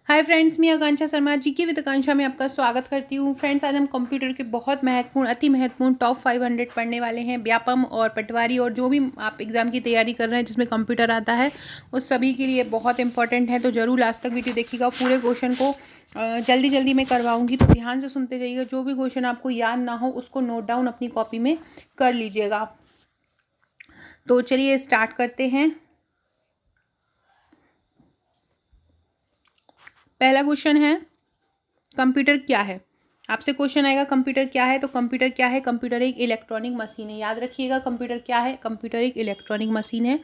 Hi friends, मैं आकांक्षा शर्मा जी की with आकांक्षा में आपका स्वागत करती हूँ। फ्रेंड्स, आज हम कंप्यूटर के बहुत महत्वपूर्ण अति महत्वपूर्ण टॉप 500 पढ़ने वाले हैं। व्यापम और पटवारी और जो भी आप एग्जाम की तैयारी कर रहे हैं जिसमें कंप्यूटर आता है उस सभी के लिए बहुत इंपॉर्टेंट है। तो जरूर लास्ट तक वीडियो देखिएगा। पूरे क्वेश्चन को जल्दी जल्दी मैं करवाऊंगी, तो ध्यान से सुनते जाइएगा। जो भी क्वेश्चन आपको याद ना हो उसको नोट डाउन अपनी कॉपी में कर लीजिएगा। तो चलिए स्टार्ट करते हैं। पहला क्वेश्चन है, कंप्यूटर क्या है। आपसे क्वेश्चन आएगा कंप्यूटर क्या है, तो कंप्यूटर क्या है? कंप्यूटर एक इलेक्ट्रॉनिक मशीन है। याद रखिएगा, कंप्यूटर क्या है? कंप्यूटर एक इलेक्ट्रॉनिक मशीन है।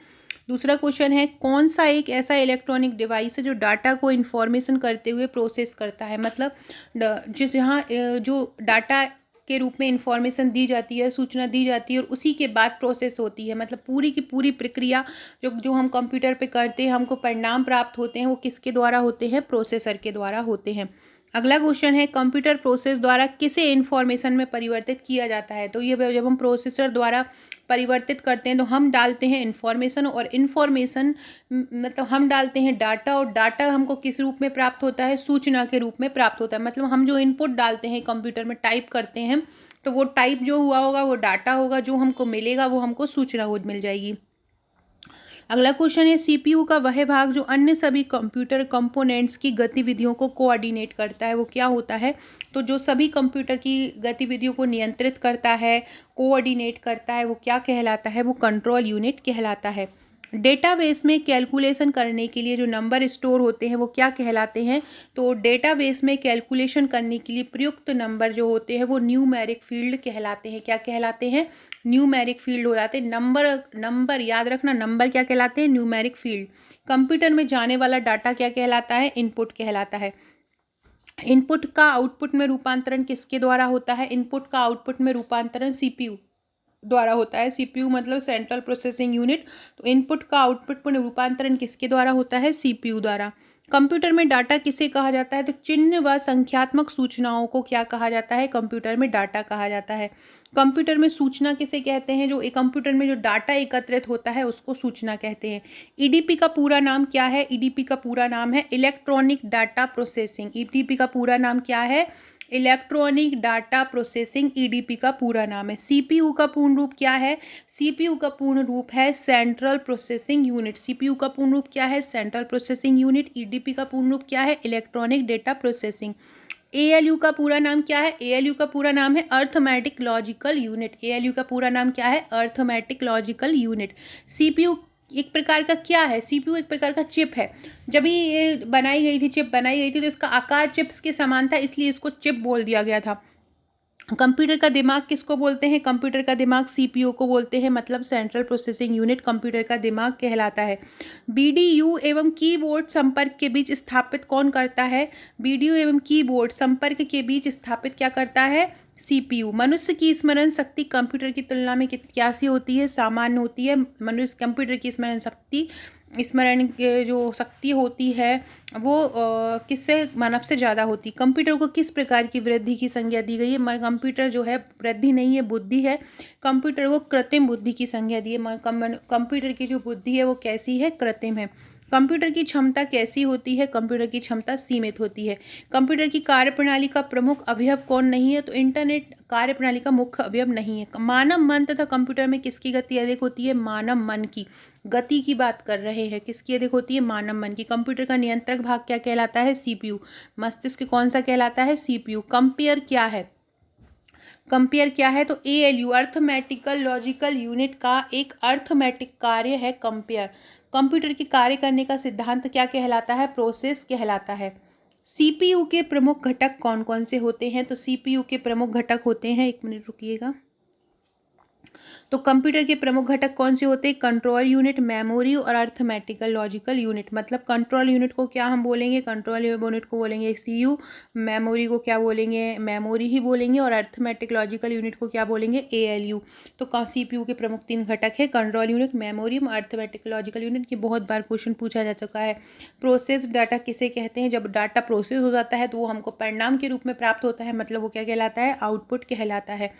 दूसरा क्वेश्चन है, कौन सा एक ऐसा इलेक्ट्रॉनिक डिवाइस है जो डाटा को इन्फॉर्मेशन करते हुए प्रोसेस करता है। मतलब जिस यहाँ जो डाटा के रूप में इंफॉर्मेशन दी जाती है, सूचना दी जाती है और उसी के बाद प्रोसेस होती है। मतलब पूरी की पूरी प्रक्रिया जो जो हम कंप्यूटर पे करते हैं, हमको परिणाम प्राप्त होते हैं, वो किसके द्वारा होते हैं? प्रोसेसर के द्वारा होते हैं। अगला क्वेश्चन है, कंप्यूटर प्रोसेस द्वारा किसे इंफॉर्मेशन में परिवर्तित किया जाता है। तो ये जब हम प्रोसेसर द्वारा परिवर्तित करते हैं तो हम डालते हैं इंफॉर्मेशन, और इंफॉर्मेशन मतलब हम डालते हैं डाटा, और डाटा हमको किस रूप में प्राप्त होता है? सूचना के रूप में प्राप्त होता है। मतलब हम जो इनपुट डालते हैं कंप्यूटर में, टाइप करते हैं, तो वो टाइप जो हुआ होगा वो डाटा होगा, जो हमको मिलेगा वो हमको सूचना हो मिल जाएगी। अगला क्वेश्चन है, सीपीयू का वह भाग जो अन्य सभी कंप्यूटर कंपोनेंट्स की गतिविधियों को कोऑर्डिनेट करता है, वो क्या होता है? तो जो सभी कंप्यूटर की गतिविधियों को नियंत्रित करता है, कोऑर्डिनेट करता है, वो क्या कहलाता है? वो कंट्रोल यूनिट कहलाता है। डेटाबेस में कैलकुलेशन करने के लिए जो नंबर स्टोर होते हैं वो क्या कहलाते हैं? तो डेटाबेस में कैलकुलेशन करने के लिए प्रयुक्त नंबर जो होते हैं वो न्यूमेरिक फील्ड कहलाते हैं। क्या कहलाते हैं? न्यूमेरिक फील्ड हो जाते हैं। नंबर नंबर याद रखना, नंबर क्या कहलाते हैं? Numeric field. कंप्यूटर में जाने वाला डाटा क्या कहलाता है? इनपुट कहलाता है। इनपुट का आउटपुट में रूपांतरण किसके द्वारा होता है? इनपुट का आउटपुट में रूपांतरण सीपीयू द्वारा होता है। सीपीयू मतलब सेंट्रल प्रोसेसिंग यूनिट। तो इनपुट का आउटपुट में रूपांतरण किसके द्वारा होता है? सीपीयू द्वारा। कंप्यूटर में डाटा किसे कहा जाता है? तो चिन्ह व संख्यात्मक सूचनाओं को क्या कहा जाता है? कंप्यूटर में डाटा कहा जाता है। कंप्यूटर में सूचना किसे कहते हैं? जो एक कंप्यूटर में जो डाटा एकत्रित होता है उसको सूचना कहते हैं। ईडीपी का पूरा नाम क्या है? ईडीपी का पूरा नाम है इलेक्ट्रॉनिक डाटा प्रोसेसिंग। ईडीपी का पूरा नाम क्या है? इलेक्ट्रॉनिक डाटा प्रोसेसिंग ईडीपी का पूरा नाम है। सीपीयू का पूर्ण रूप क्या है? सीपीयू का पूर्ण रूप है सेंट्रल प्रोसेसिंग यूनिट। सीपीयू का पूर्ण रूप क्या है? Central processing unit. ईडीपी का पूर्ण रूप क्या है? Electronic data processing. एएलयू का पूरा नाम क्या है? एएलयू का पूरा नाम है अर्थमेटिक लॉजिकल यूनिट। एएलयू का पूरा नाम क्या है? Arithmetic logical unit. सीपीयू एक प्रकार का क्या है? सीपीयू एक प्रकार का चिप है। जब ये बनाई गई थी, चिप बनाई गई थी, तो इसका आकार चिप्स के समान था, इसलिए इसको चिप बोल दिया गया था। कंप्यूटर का दिमाग किसको बोलते हैं? कंप्यूटर का दिमाग सीपीयू को बोलते हैं, मतलब सेंट्रल प्रोसेसिंग यूनिट कंप्यूटर का दिमाग कहलाता है। बीडीयू एवं कीबोर्ड संपर्क के बीच स्थापित कौन करता है? बीडीयू एवं कीबोर्ड संपर्क के बीच स्थापित क्या करता है? सीपीयू। मनुष्य की स्मरण शक्ति कंप्यूटर की तुलना में कैसी होती है? सामान्य होती है। मनुष्य कंप्यूटर की स्मरण के जो शक्ति होती है वो किससे, मानव से ज़्यादा होती। कंप्यूटर को किस प्रकार की वृद्धि की संज्ञा दी गई है? कंप्यूटर जो है वृद्धि नहीं है, बुद्धि है। कंप्यूटर को कृत्रिम बुद्धि की संज्ञा दी है। कंप्यूटर की जो बुद्धि है वो कैसी है? कृत्रिम है। कंप्यूटर की क्षमता कैसी होती है? कंप्यूटर की क्षमता सीमित होती है। कंप्यूटर की कार्यप्रणाली का प्रमुख अवयव कौन नहीं है? तो इंटरनेट कार्यप्रणाली का मुख्य अवयव नहीं है। मानव मन तथा कंप्यूटर में किसकी गति अधिक होती है? मानव मन की गति की बात कर रहे हैं। किसकी अधिक होती है? मानव मन की। कंप्यूटर का नियंत्रक भाग क्या कहलाता है? सीपीयू। मस्तिष्क कौन सा कहलाता है? सीपीयू। कंपेयर क्या है? कंपेयर क्या है? तो एएलयू अर्थमेटिकल लॉजिकल यूनिट का एक अर्थमेटिक कार्य है कंपेयर। कंप्यूटर की कार्य करने का सिद्धांत क्या कहलाता है? प्रोसेस कहलाता है। सीपीयू के प्रमुख घटक कौन कौन से होते हैं? तो सीपीयू के प्रमुख घटक होते हैं, एक मिनट रुकिएगा। तो कंप्यूटर के प्रमुख घटक कौन से होते हैं? कंट्रोल यूनिट, मेमोरी और अर्थमेटिकल लॉजिकल यूनिट। मतलब कंट्रोल यूनिट को क्या हम बोलेंगे? कंट्रोल यूनिट को बोलेंगे सीयू। मेमोरी को क्या बोलेंगे? मेमोरी ही बोलेंगे। और अर्थमेटिक लॉजिकल यूनिट को क्या बोलेंगे? एएलयू। तो सीपीयू के प्रमुख 3 घटक है, control unit, memory, arithmetic logical unit. ये बहुत बार क्वेश्चन पूछा जा चुका है। प्रोसेस डाटा किसे कहते हैं? जब डाटा प्रोसेस हो जाता है तो वो हमको परिणाम के रूप में प्राप्त होता है, मतलब वो क्या कहलाता है? आउटपुट कहलाता है।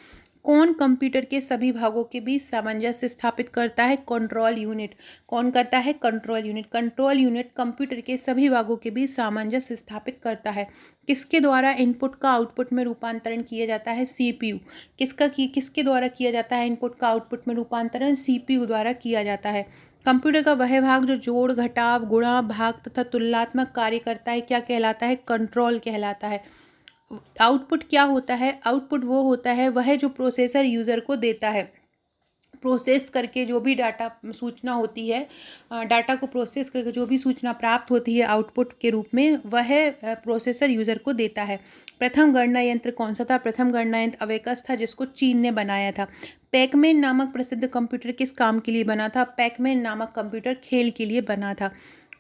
कौन कंप्यूटर के सभी भागों के बीच सामंजस्य स्थापित करता है? Control unit. कौन करता है? Control unit. Control unit computer के सभी भागों के बीच सामंजस्य स्थापित करता है। किसके द्वारा इनपुट का आउटपुट में रूपांतरण किया जाता है? सीपीयू। किसके द्वारा किया जाता है इनपुट का आउटपुट में रूपांतरण? सीपीयू द्वारा किया जाता है। कंप्यूटर का वह भाग जो जोड़, घटाव, गुणा, भाग तथा तुलनात्मक कार्य करता है क्या कहलाता है? कंट्रोल कहलाता है। आउटपुट क्या होता है? आउटपुट वो होता है वह जो प्रोसेसर यूज़र को देता है। प्रोसेस करके जो भी डाटा सूचना होती है, डाटा को प्रोसेस करके जो भी सूचना प्राप्त होती है आउटपुट के रूप में, वह प्रोसेसर यूज़र को देता है। प्रथम गणना यंत्र कौन सा था? प्रथम गणना यंत्र अबेकस था, जिसको चीन ने बनाया था। पैकमैन नामक प्रसिद्ध कंप्यूटर किस काम के लिए बना था? पैकमैन नामक कंप्यूटर खेल के लिए बना था।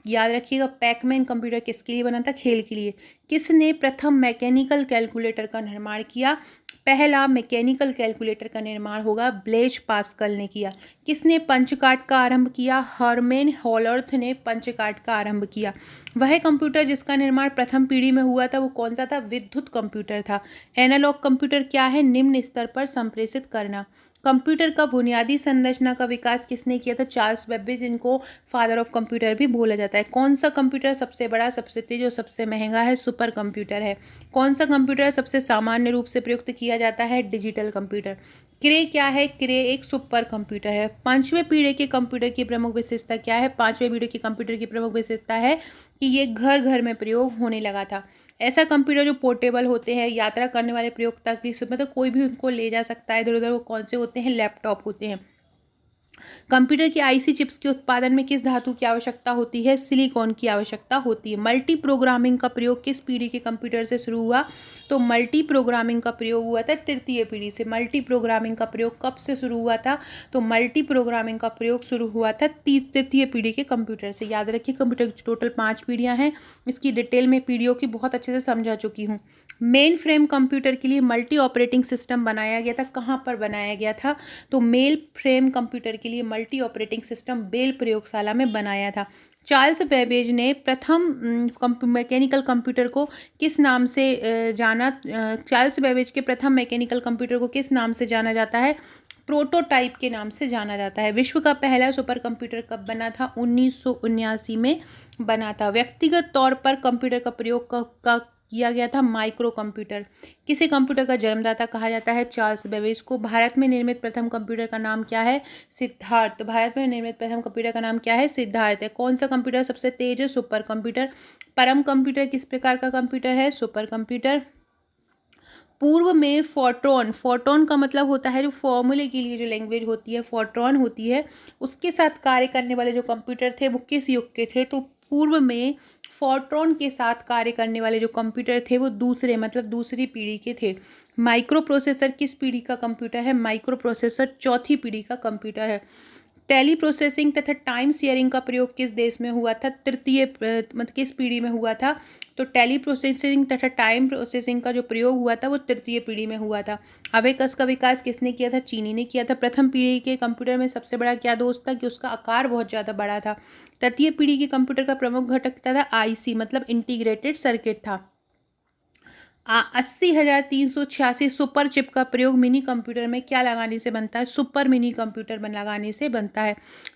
याद रखिएगा, पैकमैन कंप्यूटर किसके लिए बना था? खेल के लिए। किसने प्रथम मैकेनिकल कैलकुलेटर का निर्माण किया? पहला मैकेनिकल कैलकुलेटर का निर्माण होगा ब्लेज पास्कल ने किया। किसने पंचकाट का आरंभ किया? हर्मेन होलर्थ ने पंचकाट का आरंभ किया। वह कंप्यूटर जिसका निर्माण प्रथम पीढ़ी में हुआ था वो कौन सा था? विद्युत कंप्यूटर था। एनालॉग कंप्यूटर क्या है? निम्न स्तर पर संप्रेषित करना। कंप्यूटर का बुनियादी संरचना का विकास किसने किया था? चार्ल्स बेबेज, जिनको फादर ऑफ कंप्यूटर भी बोला जाता है। कौन सा कंप्यूटर सबसे बड़ा, सबसे तेज और सबसे महंगा है? सुपर कंप्यूटर है। कौन सा कंप्यूटर सबसे सामान्य रूप से प्रयुक्त किया जाता है? Digital computer. क्रे क्या है? क्रे एक सुपर कंप्यूटर है। पांचवें पीढ़ी के कंप्यूटर की प्रमुख विशेषता क्या है? पांचवें पीढ़ी के कंप्यूटर की प्रमुख विशेषता है कि ये घर घर में प्रयोग होने लगा था। ऐसा कंप्यूटर जो पोर्टेबल होते हैं, यात्रा करने वाले प्रयोगता की सूरत में तो कोई भी उनको ले जा सकता है इधर उधर। वो कौन से होते हैं? लैपटॉप होते हैं। कंप्यूटर की आईसी चिप्स के उत्पादन में किस धातु की आवश्यकता होती है? सिलिकॉन की आवश्यकता होती है। मल्टी प्रोग्रामिंग का प्रयोग किस पीढ़ी के कंप्यूटर से शुरू हुआ? तो मल्टी प्रोग्रामिंग का प्रयोग हुआ था तृतीय पीढ़ी से। मल्टी प्रोग्रामिंग का प्रयोग कब से शुरू हुआ था? तो मल्टी प्रोग्रामिंग का प्रयोग शुरू हुआ था तृतीय पीढ़ी के कंप्यूटर से। याद रखिए, कंप्यूटर की टोटल 5 पीढ़ियां हैं। इसकी डिटेल में पीढ़ियों की बहुत अच्छे से समझा चुकी हूँ। मेन फ्रेम कंप्यूटर के लिए मल्टी ऑपरेटिंग सिस्टम बनाया गया था। कहाँ पर बनाया गया था? तो मेल फ्रेम कंप्यूटर के लिए मल्टी ऑपरेटिंग सिस्टम बेल प्रयोगशाला में बनाया था। चार्ल्स बेबेज ने प्रथम मैकेनिकल कंप्यूटर को किस नाम से चार्ल्स बेबेज के प्रथम मैकेनिकल कंप्यूटर को किस नाम से जाना जाता है? प्रोटोटाइप के नाम से जाना जाता है। विश्व का पहला सुपर कंप्यूटर कब बना था? 1979 में बना था। व्यक्तिगत तौर पर कंप्यूटर का प्रयोग किया गया था माइक्रो कंप्यूटर। किसी कंप्यूटर का जन्मदाता कहा जाता है? चार्ल्स बेबेज को। भारत में निर्मित प्रथम कंप्यूटर का नाम क्या है? सिद्धार्थ। भारत में निर्मित प्रथम कंप्यूटर का नाम क्या है? सिद्धार्थ है। कौन सा कंप्यूटर सबसे तेज है? Super computer. परम कंप्यूटर किस प्रकार का कंप्यूटर है? Super computer. पूर्व में फोर्ट्रॉन का मतलब होता है जो फॉर्मूले के लिए जो लैंग्वेज होती है, फोर्ट्रॉन होती है, उसके साथ कार्य करने वाले जो कंप्यूटर थे वो किस युग के थे? तो पूर्व में फोर्ट्रॉन के साथ कार्य करने वाले जो कंप्यूटर थे वो दूसरी पीढ़ी के थे। माइक्रो प्रोसेसर किस पीढ़ी का कंप्यूटर है? माइक्रो प्रोसेसर चौथी पीढ़ी का कंप्यूटर है। टेली प्रोसेसिंग तथा टाइम शेयरिंग का प्रयोग किस देश में हुआ था? किस पीढ़ी में हुआ था? तो टेली प्रोसेसिंग तथा टाइम प्रोसेसिंग का जो प्रयोग हुआ था वो तृतीय पीढ़ी में हुआ था। अबेकस का विकास किसने किया था? चीनी ने किया था। प्रथम पीढ़ी के कंप्यूटर में सबसे बड़ा क्या दोष था? कि उसका आकार बहुत ज़्यादा बड़ा था। तृतीय पीढ़ी के कंप्यूटर का प्रमुख घटक क्या था? आईसी मतलब इंटीग्रेटेड सर्किट था। 80,386 सुपर चिप का प्रयोग मिनी कंप्यूटर में क्या लगाने से बनता है? सुपर मिनी कंप्यूटर लगाने से बनता है।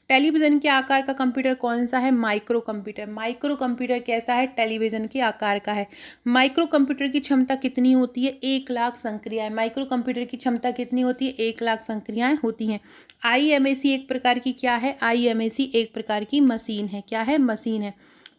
टेलीविजन के आकार का कंप्यूटर कौन सा है? Micro computer. माइक्रो कंप्यूटर कैसा है? टेलीविजन के आकार का है। माइक्रो कंप्यूटर की क्षमता कितनी होती है? 1 लाख संक्रियाएं। माइक्रो कंप्यूटर की क्षमता कितनी होती है? 1 लाख संक्रियाएं होती हैं। IMAC एक प्रकार की क्या है? IMAC एक प्रकार की मशीन है। क्या है? मशीन है।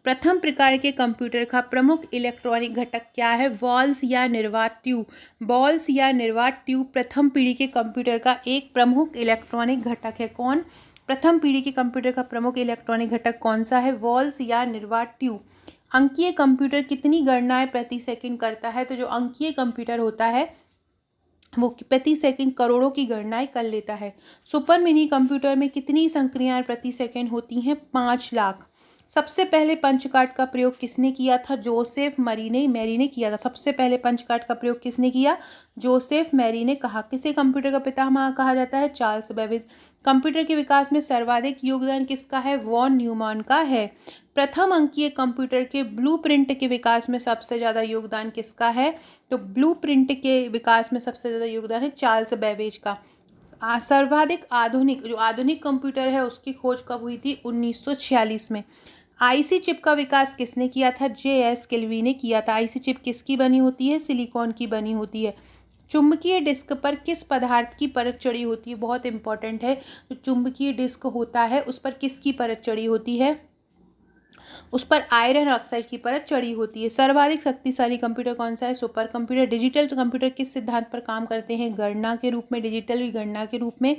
प्रथम प्रकार के कंप्यूटर का प्रमुख इलेक्ट्रॉनिक घटक क्या है? बॉल्स या निर्वात ट्यूब। बॉल्स या निर्वात ट्यूब प्रथम पीढ़ी के कंप्यूटर का एक प्रमुख इलेक्ट्रॉनिक घटक है। कौन? प्रथम पीढ़ी के कंप्यूटर का प्रमुख इलेक्ट्रॉनिक घटक कौन सा है? बॉल्स या निर्वात ट्यूब। अंकीय कंप्यूटर कितनी गणनाएं प्रति सेकंड करता है? तो जो अंकीय कंप्यूटर होता है वो प्रति सेकंड करोड़ों की गणनाएं कर लेता है। सुपर मिनी कंप्यूटर में कितनी संक्रियाएं प्रति सेकंड होती हैं? 5 लाख। सबसे पहले पंचकार्ड का प्रयोग किसने किया था? जोसेफ मैरी ने किया था। सबसे पहले पंचकार्ड का प्रयोग किसने किया? जोसेफ मैरी ने कहा। किसे कंप्यूटर का पितामह कहा जाता है? Charles Babbage. कंप्यूटर के विकास में सर्वाधिक योगदान किसका है? वॉन न्यूमैन का है। प्रथम अंकीय कंप्यूटर के ब्लूप्रिंट के विकास में सबसे ज़्यादा योगदान किसका है? तो ब्लूप्रिंट के विकास में सबसे ज़्यादा योगदान है चार्ल्स बेबेज का। सर्वाधिक आधुनिक, जो आधुनिक कंप्यूटर है उसकी खोज कब हुई थी? 1946 में। आईसी चिप का विकास किसने किया था? जे.एस. किल्वी ने किया था। आईसी चिप किसकी बनी होती है? सिलिकॉन की बनी होती है। चुंबकीय डिस्क पर किस पदार्थ की परत चढ़ी होती है? बहुत इंपॉर्टेंट है। जो चुंबकीय डिस्क होता है उस पर किसकी परत चढ़ी होती है? उस पर आयरन ऑक्साइड की परत चढ़ी होती है। सर्वाधिक शक्तिशाली कंप्यूटर कौन सा है? Super computer. डिजिटल कंप्यूटर किस सिद्धांत पर काम करते हैं? गणना के रूप में, डिजिटल गणना के रूप में।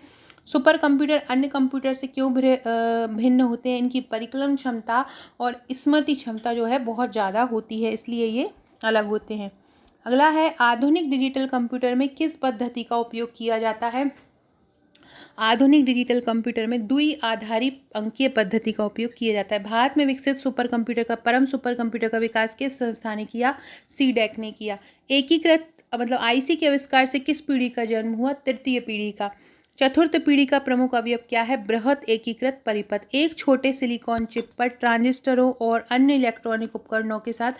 सुपर कंप्यूटर अन्य कंप्यूटर से क्यों भिन्न होते हैं? इनकी परिकलन क्षमता और स्मृति क्षमता जो है बहुत ज़्यादा होती है, इसलिए ये अलग होते हैं। अगला है, आधुनिक डिजिटल कंप्यूटर में किस पद्धति का उपयोग किया जाता है? आधुनिक डिजिटल कंप्यूटर में द्विआधारी अंकीय पद्धति का उपयोग किया जाता है। भारत में विकसित सुपर कंप्यूटर का, परम सुपर कंप्यूटर का विकास किस संस्था ने किया? सीडेक ने किया। एकीकृत मतलब आईसी के आविष्कार से किस पीढ़ी का जन्म हुआ? तृतीय पीढ़ी का। चतुर्थ पीढ़ी का प्रमुख अवयव क्या है? बृहत एकीकृत परिपथ। एक छोटे सिलिकॉन चिप पर ट्रांजिस्टरों और अन्य इलेक्ट्रॉनिक उपकरणों के साथ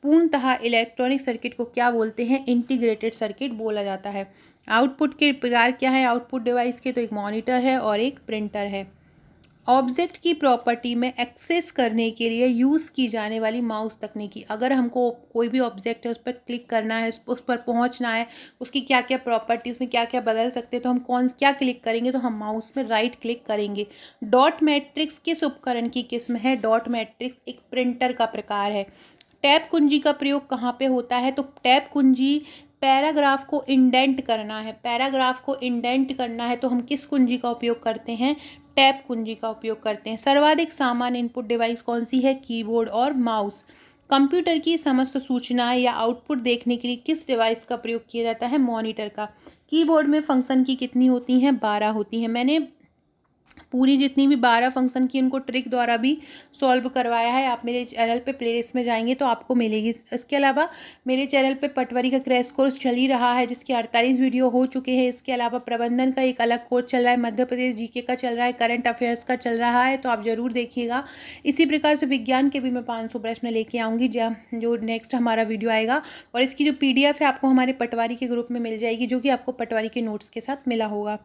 पूर्णतः इलेक्ट्रॉनिक सर्किट को क्या बोलते हैं? इंटीग्रेटेड सर्किट बोला जाता है। आउटपुट के प्रकार क्या है आउटपुट डिवाइस के? तो एक मॉनिटर है और एक प्रिंटर है। ऑब्जेक्ट की प्रॉपर्टी में एक्सेस करने के लिए यूज़ की जाने वाली माउस तकनीकी। अगर हमको कोई भी ऑब्जेक्ट है उस पर क्लिक करना है, उस पर पहुंचना है, उसकी क्या क्या प्रॉपर्टी, उसमें क्या क्या बदल सकते हैं, तो हम क्या क्लिक करेंगे? तो हम माउस में राइट क्लिक करेंगे। डॉट मैट्रिक्स किस उपकरण की किस्म है? डॉट मैट्रिक्स एक प्रिंटर का प्रकार है। टैब कुंजी का प्रयोग कहाँ पे होता है? तो टैब कुंजी पैराग्राफ को इंडेंट करना है, पैराग्राफ को इंडेंट करना है तो हम किस कुंजी का उपयोग करते हैं? टैब कुंजी का उपयोग करते हैं। सर्वाधिक सामान्य इनपुट डिवाइस कौन सी है? कीबोर्ड और माउस। कंप्यूटर की समस्त सूचनाएं या आउटपुट देखने के लिए किस डिवाइस का प्रयोग किया जाता है? मॉनिटर का। कीबोर्ड में फंक्शन की कितनी होती हैं? 12 होती हैं। मैंने पूरी जितनी भी 12 फंक्शन की उनको ट्रिक द्वारा भी सॉल्व करवाया है। आप मेरे चैनल पे प्लेलिस्ट में जाएंगे तो आपको मिलेगी। इसके अलावा मेरे चैनल पे पटवारी का क्रैश कोर्स चल ही रहा है जिसके 48 वीडियो हो चुके हैं। इसके अलावा प्रबंधन का एक अलग कोर्स चल रहा है, मध्य प्रदेश जीके का चल रहा है, करंट अफेयर्स का चल रहा है, तो आप ज़रूर देखिएगा। इसी प्रकार से विज्ञान के भी मैं 500 प्रश्न लेके आऊँगी जो नेक्स्ट हमारा वीडियो आएगा। और इसकी जो PDF है आपको हमारे पटवारी के ग्रुप में मिल जाएगी, जो कि आपको पटवारी के नोट्स के साथ मिला होगा।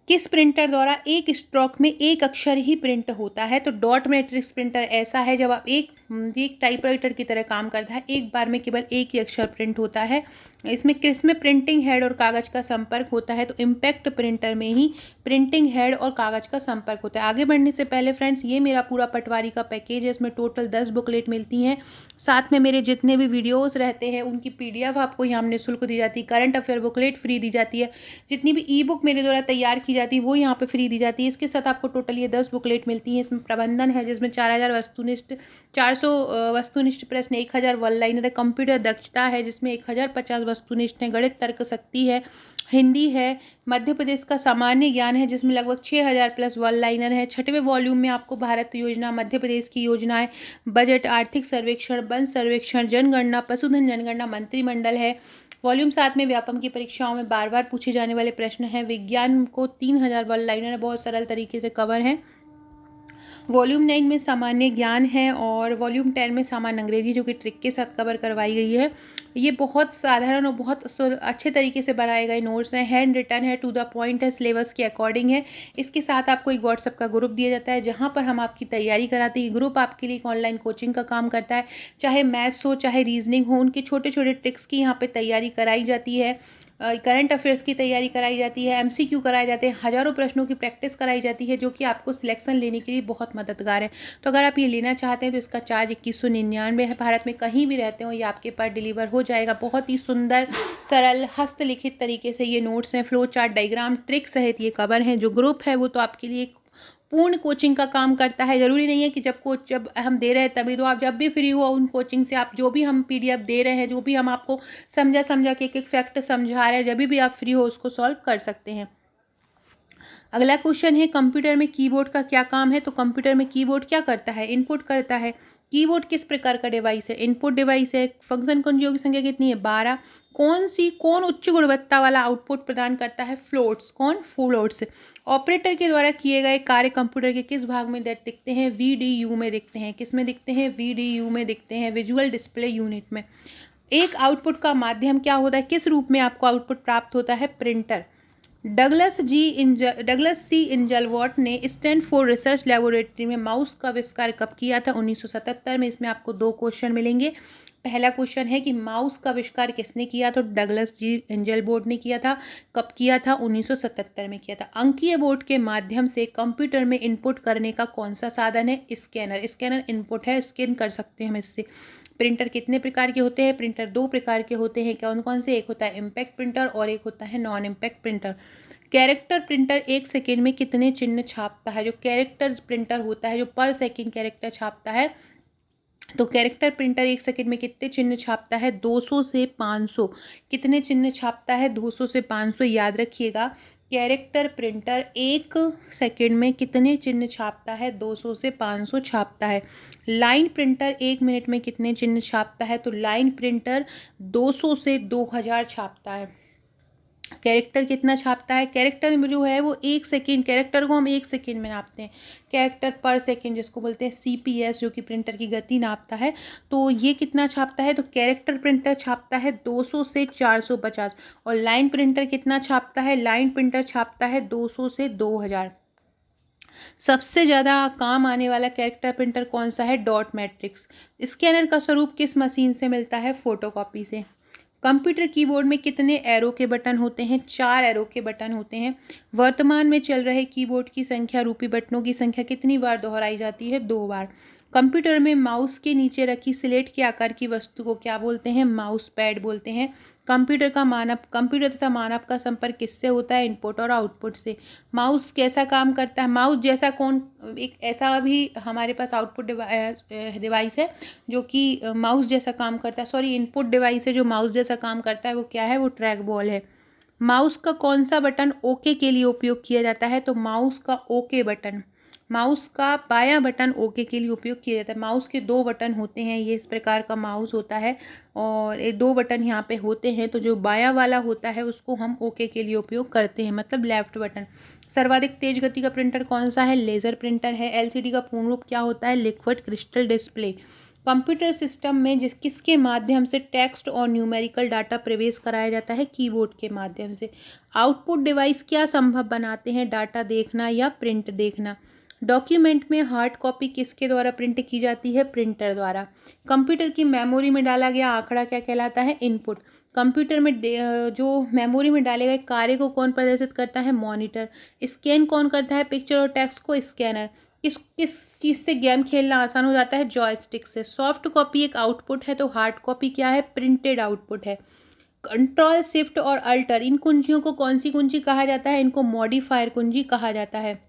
किस प्रिंटर द्वारा एक स्ट्रोक में एक अक्षर ही प्रिंट होता है? तो डॉट मैट्रिक्स प्रिंटर ऐसा है जब आप एक टाइपराइटर की तरह काम करता है, एक बार में केवल एक ही अक्षर प्रिंट होता है। इसमें किसमें प्रिंटिंग हेड और कागज़ का संपर्क होता है? तो इम्पैक्ट प्रिंटर में ही प्रिंटिंग हेड और कागज़ का संपर्क होता है। आगे बढ़ने से पहले फ्रेंड्स, ये मेरा पूरा पटवारी का पैकेज है। इसमें टोटल 10 बुकलेट मिलती हैं। साथ में मेरे जितने भी वीडियोस रहते हैं उनकी PDF आपको यहाँ निःशुल्क दी जाती है। करंट अफेयर बुकलेट फ्री दी जाती है। जितनी भी ई बुक मेरे द्वारा तैयार की जाती है वो यहाँ पे फ्री दी जाती है। इसके साथ आपको टोटल ये 10 बुकलेट मिलती हैं। इसमें प्रबंधन है जिसमें 400 वस्तुनिष्ठ प्रश्न, 1000 वन लाइनर है। कंप्यूटर दक्षता है जिसमें 1050 वस्तुनिष्ठ है। गणित तर्क शक्ति है। हिंदी है। मध्य प्रदेश का सामान्य ज्ञान है जिसमें लगभग 6000 प्लस वन लाइनर है। 6वें वॉल्यूम में आपको भारत योजना, मध्य प्रदेश की योजनाएं, बजट, आर्थिक सर्वेक्षण, वन सर्वेक्षण, जनगणना, पशुधन जनगणना, मंत्रिमंडल है। वॉल्यूम 7 में व्यापम की परीक्षाओं में बार बार पूछे जाने वाले प्रश्न हैं। विज्ञान को 3000 वन लाइनर बहुत सरल तरीके से कवर है। वॉल्यूम 9 में सामान्य ज्ञान है और वॉल्यूम 10 में सामान्य अंग्रेजी जो कि ट्रिक के साथ कवर करवाई गई है। ये बहुत साधारण और बहुत अच्छे तरीके से बनाए गए नोट्स हैं। हैंड रिटन है, टू द पॉइंट है, सिलेबस के अकॉर्डिंग है। इसके साथ आपको एक व्हाट्सएप का ग्रुप दिया जाता है जहाँ पर हम आपकी तैयारी कराते हैं। ग्रुप आपके लिए एक ऑनलाइन कोचिंग का काम करता है। चाहे मैथ्स हो चाहे रीजनिंग हो, उनके छोटे छोटे ट्रिक्स की यहाँ पर तैयारी कराई जाती है। करंट अफेयर्स की तैयारी कराई जाती है। MCQ कराए जाते हैं। हज़ारों प्रश्नों की प्रैक्टिस कराई जाती है जो कि आपको सिलेक्शन लेने के लिए बहुत मददगार है। तो अगर आप ये लेना चाहते हैं तो इसका चार्ज 2199 है। भारत में कहीं भी रहते हो ये आपके पास डिलीवर हो जाएगा। बहुत ही सुंदर, सरल, हस्तलिखित तरीके से ये नोट्स हैं। फ्लो चार्ट, डायग्राम, ट्रिक सहित ये कवर हैं। जो ग्रुप है वो तो आपके लिए पूर्ण कोचिंग का काम करता है। ज़रूरी नहीं है कि जब हम दे रहे हैं तभी, तो आप जब भी फ्री हो उन कोचिंग से, आप जो भी हम PDF दे रहे हैं, जो भी हम आपको समझा के एक फैक्ट समझा रहे हैं, जब भी आप फ्री हो उसको सॉल्व कर सकते हैं। अगला क्वेश्चन है, कंप्यूटर में कीबोर्ड का क्या काम है? तो कंप्यूटर में कीबोर्ड क्या करता है? इनपुट करता है। कीबोर्ड किस प्रकार का डिवाइस है? इनपुट डिवाइस है। फंक्शन कुंजियों की संख्या कितनी है? 12। कौन उच्च गुणवत्ता वाला आउटपुट प्रदान करता है? फ्लोट्स। कौन? फ्लोट्स। ऑपरेटर के द्वारा किए गए कार्य कंप्यूटर के किस भाग में दिखते हैं? वीडीयू में दिखते हैं। किस में दिखते हैं? वीडीयू में दिखते हैं, विजुअल डिस्प्ले यूनिट में। एक आउटपुट का माध्यम क्या होता है? किस रूप में आपको आउटपुट प्राप्त होता है? प्रिंटर। डगलस सी इंजलवॉट ने स्टैनफोर्ड रिसर्च लेबोरेटरी में माउस का आविष्कार कब किया था? 1977 में। इसमें आपको 2 क्वेश्चन मिलेंगे। पहला क्वेश्चन है कि माउस का आविष्कार किसने किया? तो डगलस जी इंजलवॉट ने किया था। कब किया था? 1977 में किया था। अंकीय बोर्ड के माध्यम से कंप्यूटर में इनपुट करने का कौन सा साधन है? स्कैनर। स्कैनर इनपुट है, स्कैन कर सकते हैं हम इससे। प्रिंटर कितने प्रकार के होते हैं? प्रिंटर 2 प्रकार के होते हैं। कौन कौन से? एक होता है इम्पैक्ट प्रिंटर और एक होता है non impact printer. Character printer 1 second में कितने चिन्ह छापता है? जो कैरेक्टर प्रिंटर होता है, जो पर सेकेंड कैरेक्टर छापता है, तो कैरेक्टर प्रिंटर 1 सेकेंड में कितने चिन्ह छापता है? 200 से 500। कितने चिन्ह छापता है? 200 से 500। याद रखिएगा, कैरेक्टर प्रिंटर 1 सेकेंड में कितने चिन्ह छापता है? 200 से 500 छापता है। लाइन प्रिंटर 1 मिनट में कितने चिन्ह छापता है? तो लाइन प्रिंटर 200 से 2000 छापता है। कैरेक्टर कितना छापता है? कैरेक्टर में जो है वो 1 सेकेंड, कैरेक्टर को हम 1 सेकेंड में नापते हैं। कैरेक्टर पर सेकेंड जिसको बोलते हैं सीपीएस, जो कि प्रिंटर की गति नापता है। तो ये कितना छापता है? तो कैरेक्टर प्रिंटर छापता है 200 से 450। और लाइन प्रिंटर कितना छापता है? लाइन प्रिंटर छापता है 200 से 2000। सबसे ज़्यादा काम आने वाला कैरेक्टर प्रिंटर कौन सा है? Dot matrix. स्कैनर का स्वरूप किस मशीन से मिलता है? फोटोकॉपी से। कंप्यूटर कीबोर्ड में कितने एरो के बटन होते हैं? 4 एरो के बटन होते हैं। वर्तमान में चल रहे कीबोर्ड की संख्या, रूपी बटनों की संख्या कितनी बार दोहराई जाती है? 2 बार। कंप्यूटर में माउस के नीचे रखी स्लेट के आकार की वस्तु को क्या बोलते हैं? माउस पैड बोलते हैं। कंप्यूटर तथा मानव का संपर्क किससे होता है? इनपुट और आउटपुट से। माउस कैसा काम करता है? माउस जैसा एक ऐसा भी हमारे पास आउटपुट डिवाइस है जो कि माउस जैसा काम करता है। सॉरी, इनपुट डिवाइस है जो माउस जैसा काम करता है। वो क्या है? वो ट्रैक बॉल है। माउस का कौन सा बटन ओके के लिए उपयोग किया जाता है? तो माउस का ओके बटन, माउस का बायां बटन ओके के लिए उपयोग किया जाता है। माउस के 2 बटन होते हैं। ये इस प्रकार का माउस होता है और ये 2 बटन यहाँ पे होते हैं। तो जो बायां वाला होता है उसको हम ओके के लिए उपयोग करते हैं, मतलब लेफ्ट बटन। सर्वाधिक तेज गति का प्रिंटर कौन सा है? लेजर प्रिंटर है। एलसीडी का पूर्ण रूप क्या होता है? Liquid crystal display. Computer system में किसके माध्यम से टेक्स्ट और न्यूमेरिकल डाटा प्रवेश कराया जाता है? कीबोर्ड के माध्यम से। आउटपुट डिवाइस क्या संभव बनाते हैं? डाटा देखना या प्रिंट देखना। डॉक्यूमेंट में हार्ड कॉपी किसके द्वारा प्रिंट की जाती है? प्रिंटर द्वारा। कंप्यूटर की मेमोरी में डाला गया आंकड़ा क्या कहलाता है? इनपुट। कंप्यूटर में जो मेमोरी में डाले गए कार्य को कौन प्रदर्शित करता है? मॉनिटर। स्कैन कौन करता है पिक्चर और टेक्स्ट को? स्कैनर। किस किस चीज़ से गेम खेलना आसान हो जाता है? जॉयस्टिक से। सॉफ्ट कॉपी एक आउटपुट है तो हार्ड कॉपी क्या है? प्रिंटेड आउटपुट है। कंट्रोल शिफ्ट और अल्टर, इन कुंजियों को कौन सी कुंजी कहा जाता है? इनको मॉडिफायर कुंजी कहा जाता है।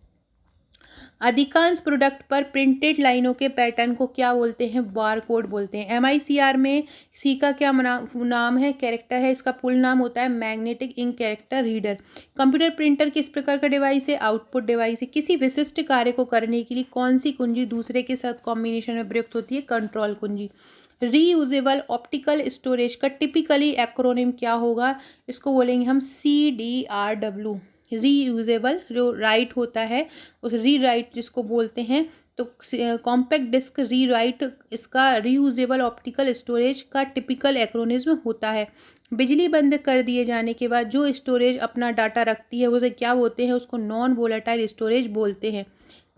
अधिकांश प्रोडक्ट पर प्रिंटेड लाइनों के पैटर्न को क्या बोलते हैं? बारकोड बोलते हैं। एमआईसीआर में सी का क्या नाम है? कैरेक्टर है। इसका फुल नाम होता है magnetic ink character reader. Computer printer किस प्रकार का डिवाइस है? आउटपुट डिवाइस है। किसी विशिष्ट कार्य को करने के लिए कौन सी कुंजी दूसरे के साथ कॉम्बिनेशन में प्रयुक्त होती है? कंट्रोल कुंजी। रीयूजेबल ऑप्टिकल स्टोरेज का टिपिकली एक्रोनिम क्या होगा? इसको बोलेंगे हम CDRW। रीयूजेबल जो राइट होता है, उस री राइट जिसको बोलते हैं, तो कॉम्पैक्ट डिस्क री राइट इसका रीयूजेबल ऑप्टिकल स्टोरेज का टिपिकल एक्रोनिज्म होता है। बिजली बंद कर दिए जाने के बाद जो स्टोरेज अपना डाटा रखती है उसे क्या बोलते हैं? उसको नॉन वोलेटाइल स्टोरेज बोलते हैं।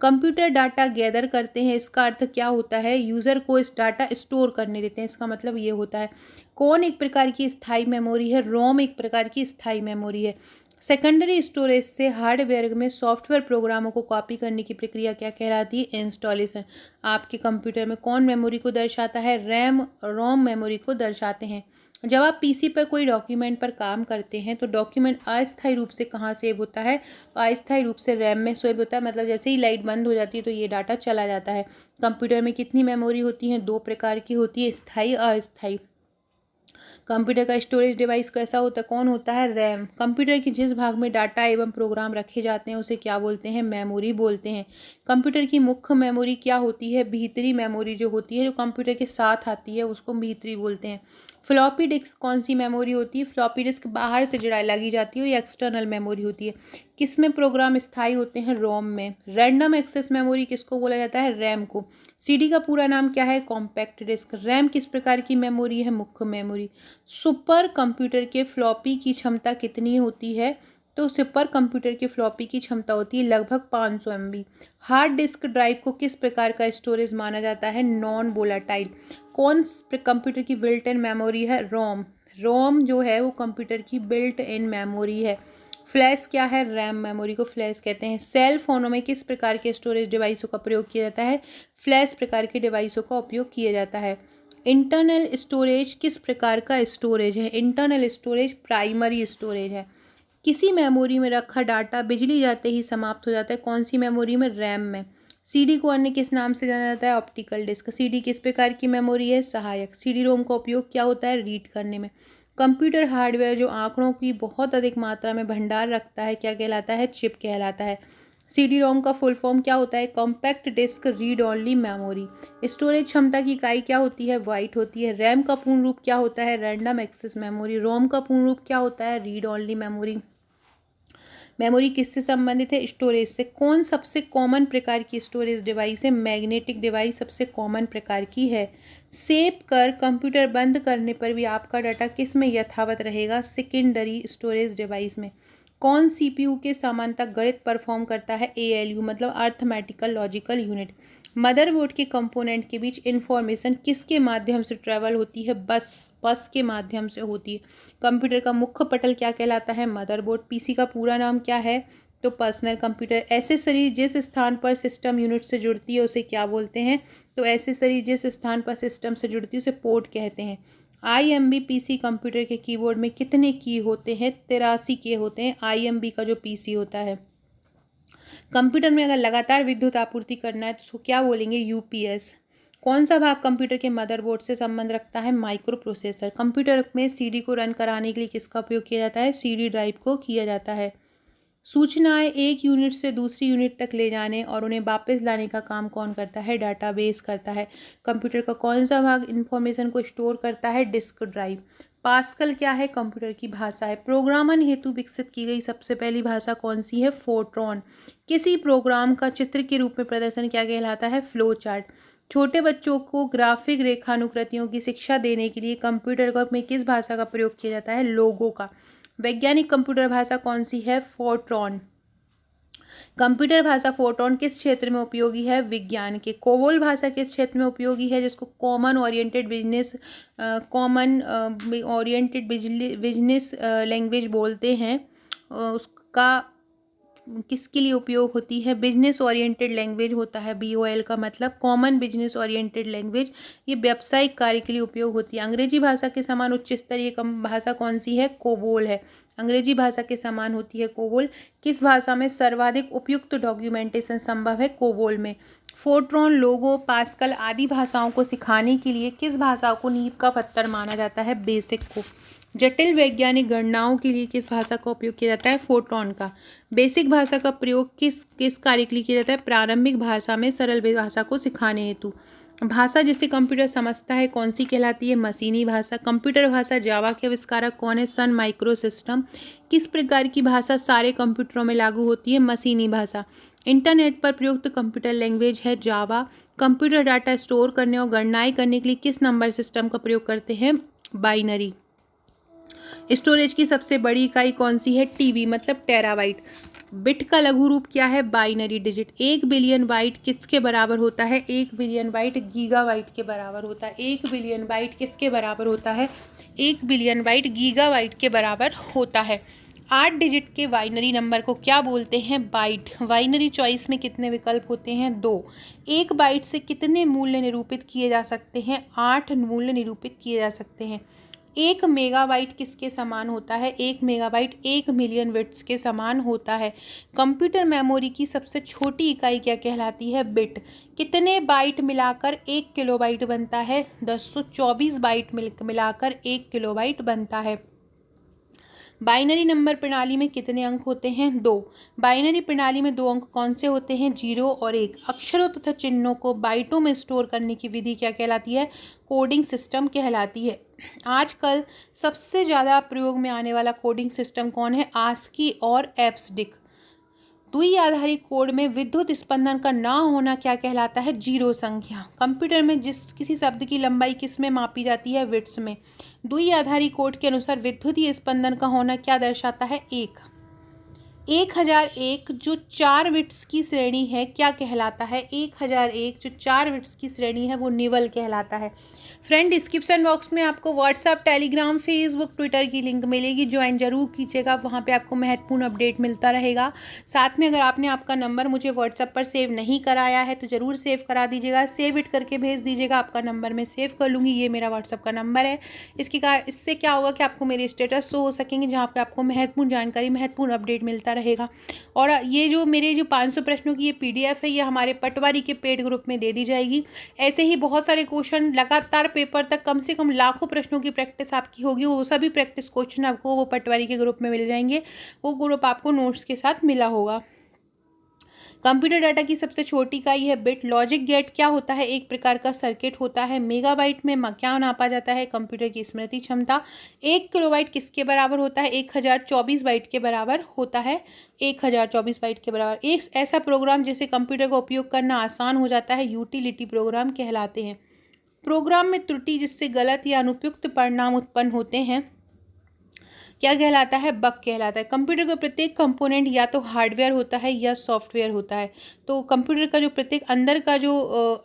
कंप्यूटर डाटा गैदर करते हैं, इसका अर्थ क्या होता है? यूज़र को इस डाटा स्टोर करने देते हैं, इसका मतलब ये होता है। कौन एक प्रकार की स्थायी मेमोरी है? रोम एक प्रकार की स्थायी मेमोरी है। सेकेंडरी स्टोरेज से हार्डवेयर में सॉफ्टवेयर प्रोग्रामों को कॉपी करने की प्रक्रिया क्या कहलाती है? इंस्टॉलेशन। आपके कंप्यूटर में कौन मेमोरी को दर्शाता है? रैम रोम मेमोरी को दर्शाते हैं। जब आप पीसी पर कोई डॉक्यूमेंट पर काम करते हैं तो डॉक्यूमेंट अस्थायी रूप से कहाँ सेव होता है? अस्थायी रूप से रैम में सेव होता है, मतलब जैसे ही लाइट बंद हो जाती है तो ये डाटा चला जाता है। कंप्यूटर में कितनी मेमोरी होती है? 2 प्रकार की होती है, स्थायी अस्थायी। कंप्यूटर का स्टोरेज डिवाइस कैसा होता है, कौन होता है, रैम। कंप्यूटर के जिस भाग में डाटा एवं प्रोग्राम रखे जाते हैं उसे क्या बोलते हैं, मेमोरी बोलते हैं। कंप्यूटर की मुख्य मेमोरी क्या होती है, भीतरी मेमोरी जो होती है, जो कंप्यूटर के साथ आती है उसको भीतरी बोलते हैं। फ्लॉपी डिस्क कौन सी मेमोरी होती है, फ्लॉपी डिस्क बाहर से जुड़ा लगी जाती है, ये एक्सटर्नल मेमोरी होती है। किस में प्रोग्राम स्थायी होते हैं, रोम में। रैंडम एक्सेस मेमोरी किसको बोला जाता है, रैम को। सीडी का पूरा नाम क्या है, कॉम्पैक्ट डिस्क। रैम किस प्रकार की मेमोरी है, मुख्य मेमोरी। सुपर कंप्यूटर के फ्लॉपी की क्षमता कितनी होती है, तो सुपर कंप्यूटर के फ्लॉपी की क्षमता होती है लगभग 500 MB। हार्ड डिस्क ड्राइव को किस प्रकार का स्टोरेज माना जाता है, नॉन वोलाटाइल। कौन कंप्यूटर की बिल्ट इन मेमोरी है, रोम। रोम जो है वो कंप्यूटर की बिल्ट इन मेमोरी है। फ्लैश क्या है, रैम। मेमोरी को फ्लैश कहते हैं। सेल फोनों में किस प्रकार के स्टोरेज डिवाइसों का प्रयोग किया जाता है, फ्लैश प्रकार के डिवाइसों का उपयोग किया जाता है। इंटरनल स्टोरेज किस प्रकार का स्टोरेज है, इंटरनल स्टोरेज प्राइमरी स्टोरेज है। किसी मेमोरी में रखा डाटा बिजली जाते ही समाप्त हो जाता है, कौन सी मेमोरी में, रैम में। सीडी को अन्य किस नाम से जाना जाता है, ऑप्टिकल डिस्क। सीडी किस प्रकार की मेमोरी है, सहायक। सीडी रोम का उपयोग क्या होता है, रीड करने में। कंप्यूटर हार्डवेयर जो आंकड़ों की बहुत अधिक मात्रा में भंडार रखता है क्या कहलाता है, चिप कहलाता है। सीडी रोम का फुल फॉर्म क्या होता है, compact disc read only memory. Storage क्षमता की इकाई क्या होती है, बाइट होती है। रैम का पूर्ण रूप क्या होता है, रैंडम एक्सेस मेमोरी। रोम का पूर्ण रूप क्या होता है, रीड ओनली मेमोरी। मेमोरी किससे संबंधित है, स्टोरेज से। कौन सबसे कॉमन प्रकार की स्टोरेज डिवाइस है, मैग्नेटिक डिवाइस सबसे कॉमन प्रकार की है। सेव कर कंप्यूटर बंद करने पर भी आपका डाटा किस में यथावत रहेगा, सेकेंडरी स्टोरेज डिवाइस में। कौन सीपीयू के समानता गणित परफॉर्म करता है, एएलयू मतलब अर्थमेटिकल लॉजिकल यूनिट। मदरबोर्ड के कंपोनेंट के बीच इंफॉर्मेशन किसके माध्यम से ट्रेवल होती है, बस के माध्यम से होती है। कंप्यूटर का मुख्य पटल क्या कहलाता है, मदरबोर्ड। पीसी का पूरा नाम क्या है, तो पर्सनल कंप्यूटर। एसेसरी जिस स्थान पर सिस्टम यूनिट से जुड़ती है उसे क्या बोलते हैं, तो एसेसरी जिस स्थान पर सिस्टम से जुड़ती है उसे पोर्ट कहते हैं। IMB पीसी कंप्यूटर के कीबोर्ड में कितने की होते हैं, 83 के होते हैं IMB का जो पीसी होता है। कंप्यूटर में अगर लगातार विद्युत आपूर्ति करना है तो उसको क्या बोलेंगे, यूपीएस। कौन सा भाग कंप्यूटर के मदरबोर्ड से संबंध रखता है, माइक्रो प्रोसेसर। कंप्यूटर में सीडी को रन कराने के लिए किसका उपयोग किया जाता है, सीडी ड्राइव को किया जाता है। सूचनाएं एक यूनिट से दूसरी यूनिट तक ले जाने और उन्हें वापस लाने का काम कौन करता है, डाटाबेस करता है। कंप्यूटर का कौन सा भाग इंफॉर्मेशन को स्टोर करता है, डिस्क ड्राइव। पास्कल क्या है, कंप्यूटर की भाषा है। प्रोग्रामन हेतु विकसित की गई सबसे पहली भाषा कौन सी है, फोर्ट्रॉन। किसी प्रोग्राम का चित्र के रूप में प्रदर्शन क्या कहलाता है, फ्लो चार्ट। छोटे बच्चों को ग्राफिक रेखानुकृतियों की शिक्षा देने के लिए कंप्यूटर में किस भाषा का प्रयोग किया जाता है, लोगो का। वैज्ञानिक कंप्यूटर भाषा कौन सी है, फोर्ट्रॉन। कंप्यूटर भाषा फोर्ट्रॉन किस क्षेत्र में उपयोगी है, विज्ञान के। कोबोल भाषा किस क्षेत्र में उपयोगी है, जिसको कॉमन ओरिएंटेड बिजनेस लैंग्वेज बोलते हैं, उसका किसके लिए उपयोग होती है, बिजनेस ओरिएंटेड लैंग्वेज होता है, BOL का मतलब कॉमन बिजनेस ओरिएंटेड लैंग्वेज। ये व्यावसायिक कार्य के लिए उपयोग होती है। अंग्रेजी भाषा के समान उच्च स्तरीय भाषा कौन सी है, कोबोल है। अंग्रेजी भाषा के समान होती है कोबोल। किस भाषा में सर्वाधिक उपयुक्त डॉक्यूमेंटेशन संभव है, कोबोल में। फोर्ट्रॉन, लोगो, पास्कल आदि भाषाओं को सिखाने के लिए किस भाषा को नींव का पत्थर माना जाता है, बेसिक को। जटिल वैज्ञानिक गणनाओं के लिए किस भाषा का उपयोग किया जाता है, फोर्ट्रॉन का। बेसिक भाषा का प्रयोग किस कार्य के लिए किया जाता है, प्रारंभिक भाषा में सरल भाषा को सिखाने हेतु। भाषा जिसे कंप्यूटर समझता है कौन सी कहलाती है, मशीनी भाषा। कंप्यूटर भाषा जावा के आविष्कारक कौन है, सन माइक्रो सिस्टम। किस प्रकार की भाषा सारे कंप्यूटरों में लागू होती है, मशीनी भाषा। इंटरनेट पर प्रयुक्त कंप्यूटर लैंग्वेज है जावा। कंप्यूटर डाटा स्टोर करने और गणनाएं करने के लिए किस नंबर सिस्टम का प्रयोग करते हैं, बाइनरी। स्टोरेज की सबसे बड़ी इकाई कौन सी है, टीबी मतलब टेराबाइट। बिट का लघु रूप क्या है, बाइनरी डिजिट। 1 बिलियन बाइट किसके बराबर होता है, 1 बिलियन बाइट गीगाबाइट के बराबर होता है। 1 बिलियन बाइट किसके बराबर होता है, 1 बिलियन बाइट गीगाबाइट के बराबर होता है। 8 डिजिट के बाइनरी नंबर को क्या बोलते हैं, बाइट। बाइनरी चॉइस में कितने विकल्प होते हैं, 2। एक बाइट से कितने मूल्य निरूपित किए जा सकते हैं, 8 मूल्य निरूपित किए जा सकते हैं। 1 मेगाबाइट किसके समान होता है? 1 मेगाबाइट 1 मिलियन बिट्स के समान होता है। कंप्यूटर मेमोरी की सबसे छोटी इकाई क्या कहलाती है? बिट। कितने बाइट मिलाकर 1 किलोबाइट बनता है? 1024 बाइट मिलाकर 1 किलोबाइट बनता है। बाइनरी नंबर प्रणाली में कितने अंक होते हैं? 2। बाइनरी प्रणाली में 2 अंक कौन से होते हैं? 0 और 1। अक्षरों तथा चिन्हों को बाइटों में स्टोर करने की विधि क्या कहलाती है? कोडिंग सिस्टम कहलाती है। आजकल सबसे ज़्यादा प्रयोग में आने वाला कोडिंग सिस्टम कौन है? आस्की और एप्सडिक। द्वि आधारित कोड में विद्युत स्पंदन का ना होना क्या कहलाता है? जीरो संख्या। कंप्यूटर में किसी शब्द की लंबाई किस में मापी जाती है? बिट्स में। द्वि आधारित कोड के अनुसार विद्युतीय स्पंदन का होना क्या दर्शाता है? 1। 1001 जो 4 बिट्स की श्रेणी है क्या कहलाता है? 1001 जो 4 बिट्स की श्रेणी है वो निबल कहलाता है। फ्रेंड, डिस्क्रिप्शन बॉक्स में आपको व्हाट्सएप, टेलीग्राम, फेसबुक, ट्विटर की लिंक मिलेगी, ज्वाइन जरूर कीजिएगा। वहाँ पे आपको महत्वपूर्ण अपडेट मिलता रहेगा। साथ में अगर आपने आपका नंबर मुझे व्हाट्सएप पर सेव नहीं कराया है तो ज़रूर सेव करा दीजिएगा। सेव इट करके भेज दीजिएगा, आपका नंबर मैं सेव कर लूँगी। ये मेरा व्हाट्सएप का नंबर है। इससे क्या होगा कि आपको मेरे स्टेटस शो हो सकेंगे, जहाँ पर आपको महत्वपूर्ण जानकारी, महत्वपूर्ण अपडेट मिलता रहेगा। और ये जो मेरे 500 प्रश्नों की ये PDF है, ये हमारे पटवारी के पेड ग्रुप में दे दी जाएगी। ऐसे ही बहुत सारे क्वेश्चन लगातार पेपर तक कम से कम लाखों प्रश्नों की प्रैक्टिस आपकी होगी। वो सभी प्रैक्टिस क्वेश्चन आपको वो पटवारी के ग्रुप में मिल जाएंगे। वो ग्रुप आपको नोट्स के साथ मिला होगा। कंप्यूटर डाटा की सबसे छोटी इकाई है बिट। लॉजिक गेट क्या होता है? एक प्रकार का सर्किट होता है। मेगाबाइट में क्या नापा जाता है? कंप्यूटर की स्मृति क्षमता। 1 किलोबाइट किसके बराबर होता है? 1024 बाइट के बराबर होता है। 1024 बाइट के बराबर। एक ऐसा प्रोग्राम जिसे कंप्यूटर का उपयोग करना आसान हो जाता है यूटिलिटी प्रोग्राम कहलाते हैं। प्रोग्राम में त्रुटि जिससे गलत या अनुपयुक्त परिणाम उत्पन्न होते हैं क्या कहलाता है? बग कहलाता है। कंप्यूटर का प्रत्येक कंपोनेंट या तो हार्डवेयर होता है या सॉफ्टवेयर होता है। तो कंप्यूटर का जो प्रत्येक अंदर का जो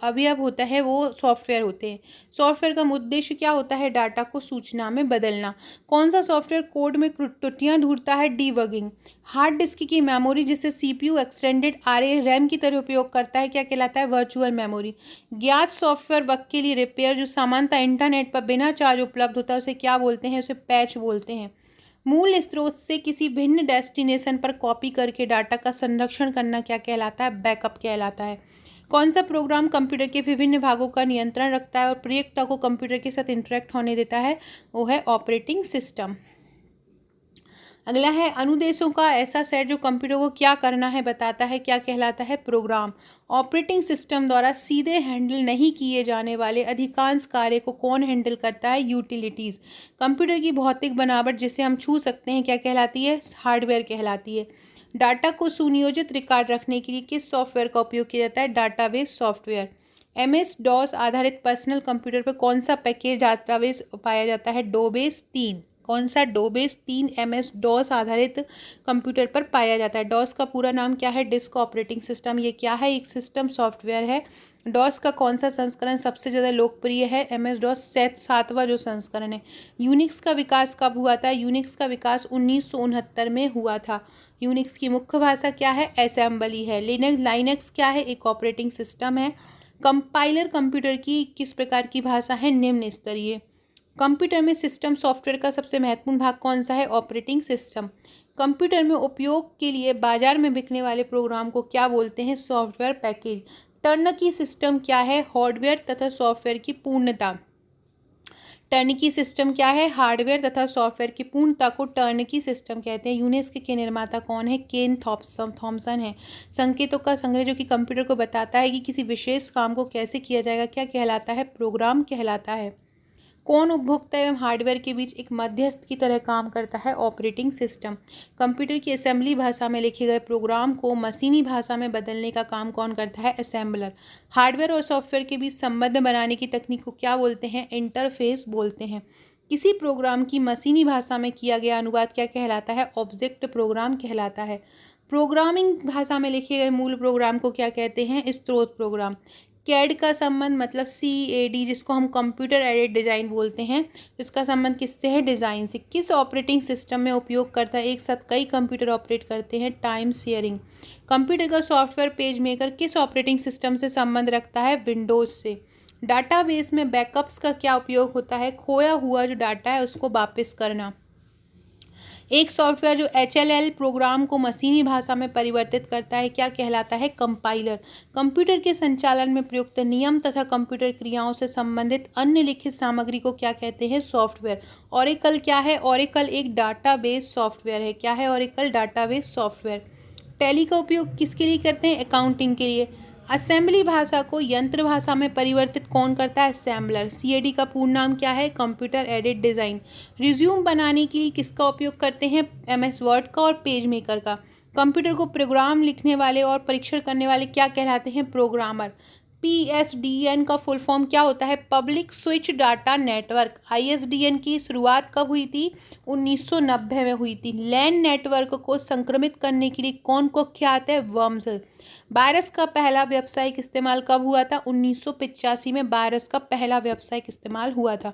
अवयव होता है वो सॉफ्टवेयर होते हैं। सॉफ्टवेयर का उद्देश्य क्या होता है? डाटा को सूचना में बदलना। कौन सा सॉफ्टवेयर कोड में त्रुटियां ढूंढता है? डीबगिंग। हार्ड डिस्क की मेमोरी जिसे CPU एक्सटेंडेड RA रैम की तरह उपयोग करता है क्या कहलाता है? Virtual memory. ज्ञात सॉफ्टवेयर बग के लिए रिपेयर जो सामान्यतः इंटरनेट पर बिना चार्ज उपलब्ध होता है उसे क्या बोलते हैं? उसे पैच बोलते हैं। मूल स्रोत से किसी भिन्न डेस्टिनेशन पर कॉपी करके डाटा का संरक्षण करना क्या कहलाता है? बैकअप कहलाता है। कौन सा प्रोग्राम कंप्यूटर के विभिन्न भागों का नियंत्रण रखता है और प्रयोक्ता को कंप्यूटर के साथ इंटरेक्ट होने देता है? वो है ऑपरेटिंग सिस्टम। अगला है अनुदेशों का ऐसा सेट जो कंप्यूटर को क्या करना है बताता है क्या कहलाता है? प्रोग्राम। ऑपरेटिंग सिस्टम द्वारा सीधे हैंडल नहीं किए जाने वाले अधिकांश कार्य को कौन हैंडल करता है? यूटिलिटीज़। कंप्यूटर की भौतिक बनावट जिसे हम छू सकते हैं क्या कहलाती है? हार्डवेयर कहलाती है। डाटा को सुनियोजित रिकॉर्ड रखने के लिए किस सॉफ्टवेयर का उपयोग किया जाता है? Database software. MS-DOS आधारित पर्सनल कंप्यूटर पर कौन सा पैकेज डाटाबेस पाया जाता है? डोबेस 3। कौन सा? डोबेस 3 MS-DOS आधारित कंप्यूटर पर पाया जाता है। डॉस का पूरा नाम क्या है? Disk operating system. ये क्या है? एक सिस्टम सॉफ्टवेयर है। डॉस का कौन सा संस्करण सबसे ज़्यादा लोकप्रिय है? MS-DOS 7वां जो संस्करण है। यूनिक्स का विकास कब हुआ था? यूनिक्स का विकास 1969 में हुआ था। यूनिक्स की मुख्य भाषा क्या है? असेंबली है। लाइनक्स क्या है? एक ऑपरेटिंग सिस्टम है। कंपाइलर कंप्यूटर की किस प्रकार की भाषा है? निम्न स्तरीय। कंप्यूटर में सिस्टम सॉफ्टवेयर का सबसे महत्वपूर्ण भाग कौन सा है? Operating system. कंप्यूटर में उपयोग के लिए बाजार में बिकने वाले प्रोग्राम को क्या बोलते हैं? Software package. टर्नकी सिस्टम क्या है? हार्डवेयर तथा सॉफ्टवेयर की पूर्णता। टर्नकी सिस्टम क्या है? हार्डवेयर तथा सॉफ्टवेयर की पूर्णता को टर्नकी सिस्टम कहते हैं। यूनिक्स के निर्माता कौन है? केन थॉमसन है। संकेतों का संग्रह जो कि कंप्यूटर को बताता है कि किसी विशेष काम को कैसे किया जाएगा क्या कहलाता है? प्रोग्राम कहलाता है। कौन उपभोक्ता एवं हार्डवेयर के बीच एक मध्यस्थ की तरह काम करता है? Operating system. कंप्यूटर की असेंबली भाषा में लिखे गए प्रोग्राम को मशीनी भाषा में बदलने का काम कौन करता है? असेंबलर। हार्डवेयर और सॉफ्टवेयर के बीच संबंध बनाने की तकनीक को क्या बोलते हैं? इंटरफेस बोलते हैं। किसी प्रोग्राम की मशीनी भाषा में किया गया अनुवाद क्या कहलाता है? ऑब्जेक्ट प्रोग्राम कहलाता है। प्रोग्रामिंग भाषा में लिखे गए मूल प्रोग्राम को क्या कहते हैं? स्रोत प्रोग्राम। कैड का संबंध मतलब CAD जिसको हम कंप्यूटर एडेड डिज़ाइन बोलते हैं, इसका संबंध किससे है? डिज़ाइन से। किस ऑपरेटिंग सिस्टम में उपयोग करता है एक साथ कई कंप्यूटर ऑपरेट करते हैं? Time sharing. कंप्यूटर का सॉफ्टवेयर पेज मेकर किस ऑपरेटिंग सिस्टम से संबंध रखता है? विंडोज़ से। डाटाबेस में बैकअप्स का क्या उपयोग होता है? खोया हुआ जो डाटा है उसको वापस करना। एक सॉफ्टवेयर जो HLL प्रोग्राम को मशीनी भाषा में परिवर्तित करता है क्या कहलाता है? कंपाइलर। कंप्यूटर के संचालन में प्रयुक्त नियम तथा कंप्यूटर क्रियाओं से संबंधित अन्य लिखित सामग्री को क्या कहते हैं? सॉफ्टवेयर। ओरेकल क्या है? ओरेकल एक डाटाबेस सॉफ्टवेयर है। क्या है ओरेकल? Database software. टैली का उपयोग किसके लिए करते हैं? अकाउंटिंग के लिए। असेंबली भाषा को यंत्र भाषा में परिवर्तित कौन करता है? असेंबलर। CAD का पूर्ण नाम क्या है? Computer aided design. रिज्यूम बनाने के लिए किसका उपयोग करते हैं? MS वर्ड का और पेज मेकर का। कंप्यूटर को प्रोग्राम लिखने वाले और परीक्षण करने वाले क्या कहलाते हैं? प्रोग्रामर। PSDN का फुल फॉर्म क्या होता है? Public switch data network. ISDN की शुरुआत कब हुई थी? 1990 में हुई थी। लैन नेटवर्क को संक्रमित करने के लिए कौन कुख्यात है? वर्म्स। वायरस का पहला व्यावसायिक इस्तेमाल कब हुआ था? 1985 में वायरस का पहला व्यावसायिक इस्तेमाल हुआ था।